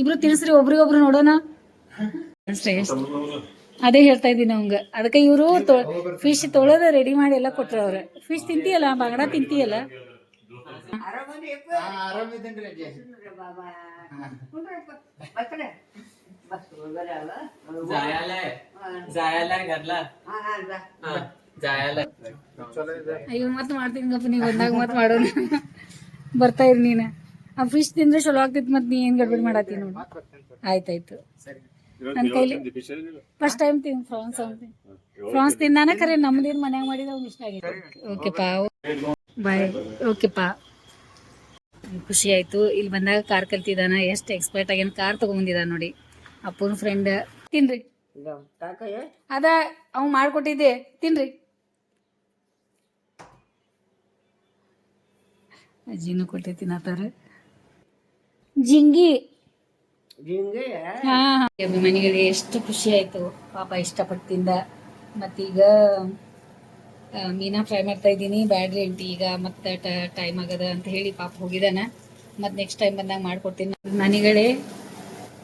B: ಇಬ್ರು ತಿನ್ಸ್ರಿ, ಒಬ್ರಿಗೊಬ್ರು ನೋಡೋಣ. ಅದೇ ಹೇಳ್ತಾ ಇದ್ದೀನಿ ಅವಂಗ. ಅದಕ್ಕೆ ಇವರು ಫಿಶ್ ತೊಳೆದ ರೆಡಿ ಮಾಡಿ ಎಲ್ಲ ಕೊಟ್ರ. ಅವ್ರ ಫಿಶ್ ತಿಂತೀಯಲ್ಲ, ಬಾಂಗಡ ತಿಂತೀಯಲ್ಲ. ಅಯ್ಯೋ ಮತ್ ಮಾಡ್ತೀನಿ ಗಪ್ಪ, ನೀವ್ ಬಂದಾಗ ಮತ್ ಮಾಡೋಣ. ಬರ್ತಾ ಇರಿ ನೀನು. ಆ ಫಿಶ್ ತಿಂದ್ರೆ ಚಲೋ ಆಗ್ತೈತಿ. ಮತ್ ನೀ ಏನ್ ಗಡ್ಬಡಿ ಮಾಡತ್ತಿ ನೋಡಿ. ಆಯ್ತಾಯ್ತು, ನನ್ನ ಕೈಲಿ ಫಸ್ಟ್ ಟೈಮ್ ಫ್ರಾನ್ಸ್ ತಿನ್ನಾನ ಖರೆ. ನಮ್ದೇನು ಮನ್ಯಾಗ ಮಾಡಿದ ಅವ್ನು ಇಷ್ಟ ಆಗೈತೆ. ಓಕೆಪಾ, ಬಾಯ್. ಓಕೆಪಾ, ಖುಷಿ ಆಯ್ತು. ಇಲ್ಲಿ ಬಂದಾಗ ಕಾರ್ ಕಲ್ತಿದ್ದಾನ, ಎಷ್ಟು ಎಕ್ಸ್ಪರ್ಟ್ ಆಗ್ಯಾನ. ಕಾರ್ ತಗೊಂಬಂದಿದ್ದಾನ ನೋಡಿ ಅಪ್ಪನ ಫ್ರೆಂಡ್. ತಿನ್ರಿ, ಅದ ಅವ್ ಮಾಡ್ಕೊಟ್ಟಿದ್ದೆ, ತಿನ್ರಿ. ಅಜ್ಜಿನೂ ಕೊಟ್ಟೆ ತಿನ್ನತ್ತಾರ. ಜಿಂಗಿ ಅಭಿಮಾನಿಗಳಿಗೆ ಎಷ್ಟು ಖುಷಿ ಆಯ್ತು ಪಾಪ, ಇಷ್ಟಪಟ್ಟು ತಿಂದ. ಮತ್ತೀಗ ಮೀನಾ ಫ್ರೈ ಮಾಡ್ತಾ ಇದ್ದೀನಿ. ಬ್ಯಾಡ್ರಿ ಆಂಟಿ ಈಗ ಮತ್ತೆ ಟೈಮ್ ಆಗದ ಅಂತ ಹೇಳಿ ಪಾಪ ಹೋಗಿದಾನ. ಮತ್ತೆ ನೆಕ್ಸ್ಟ್ ಟೈಮ್ ಬಂದಾಗ ಮಾಡ್ಕೊಡ್ತೀನಿ. ಮನೆಗಳೇ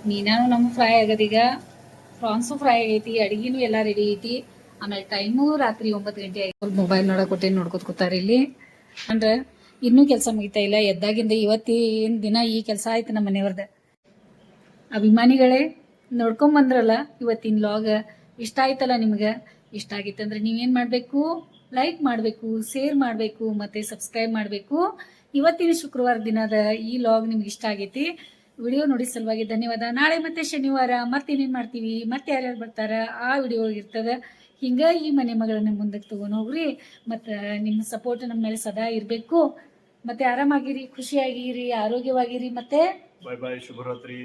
B: ಮೀನಾನು ನಮ್ಗೆ ಫ್ರೈ ಆಗದ, ಈಗ ಪ್ರಾನ್ಸು ಫ್ರೈ ಆಗೈತಿ, ಅಡಿಗೆನೂ ಎಲ್ಲ ರೆಡಿ ಐತಿ. ಆಮೇಲೆ ಟೈಮು ರಾತ್ರಿ 9 ಗಂಟೆ ಆಗಿ ಮೊಬೈಲ್ ನೋಡಕೊಟ್ಟೇನು ನೋಡ್ಕೊತ ಕೂತಾರೆ ಇಲ್ಲಿ. ಅಂದ್ರೆ ಇನ್ನೂ ಕೆಲಸ ಮುಗಿತಾ ಇಲ್ಲ. ಎದ್ದಾಗಿಂದ ಇವತ್ತಿನ ದಿನ ಈ ಕೆಲಸ ಆಯ್ತು ನಮ್ಮ ಮನೆಯವ್ರದ್ದು. ಅಭಿಮಾನಿಗಳೇ ನೋಡ್ಕೊಂಬಂದ್ರಲ್ಲ ಇವತ್ತಿನ ವ್ಲಾಗ್, ಇಷ್ಟ ಆಯ್ತಲ್ಲ ನಿಮ್ಗೆ? ಇಷ್ಟ ಆಗಿತ್ತಂದ್ರೆ ನೀವೇನು ಮಾಡಬೇಕು, ಲೈಕ್ ಮಾಡಬೇಕು, ಶೇರ್ ಮಾಡಬೇಕು, ಮತ್ತು ಸಬ್ಸ್ಕ್ರೈಬ್ ಮಾಡಬೇಕು. ಇವತ್ತಿನ ಶುಕ್ರವಾರ ದಿನದ ಈ ವ್ಲಾಗ್ ನಿಮ್ಗೆ ಇಷ್ಟ ಆಗೈತಿ. ವಿಡಿಯೋ ನೋಡಿ ಸಲುವಾಗಿ ಧನ್ಯವಾದ. ನಾಳೆ ಮತ್ತೆ ಶನಿವಾರ ಮತ್ತೇನೇನು ಮಾಡ್ತೀವಿ, ಮತ್ತೆ ಯಾರ್ಯಾರು ಬರ್ತಾರೆ ಆ ವಿಡಿಯೋ ಇರ್ತದೆ. ಹಿಂಗೆ ಈ ಮನೆ ಮಗಳನ್ನ ಮುಂದಕ್ಕೆ ತೊಗೊಂಡು ಹೋಗ್ರಿ. ಮತ್ತು ನಿಮ್ಮ ಸಪೋರ್ಟ್ ನಮ್ಮ ಮೇಲೆ ಸದಾ ಇರಬೇಕು. ಮತ್ತು ಆರಾಮಾಗಿರಿ, ಖುಷಿಯಾಗಿರಿ, ಆರೋಗ್ಯವಾಗಿರಿ. ಮತ್ತೆ
C: ಬಾಯ್ ಬಾಯ್, ಶುಭರಾತ್ರಿ.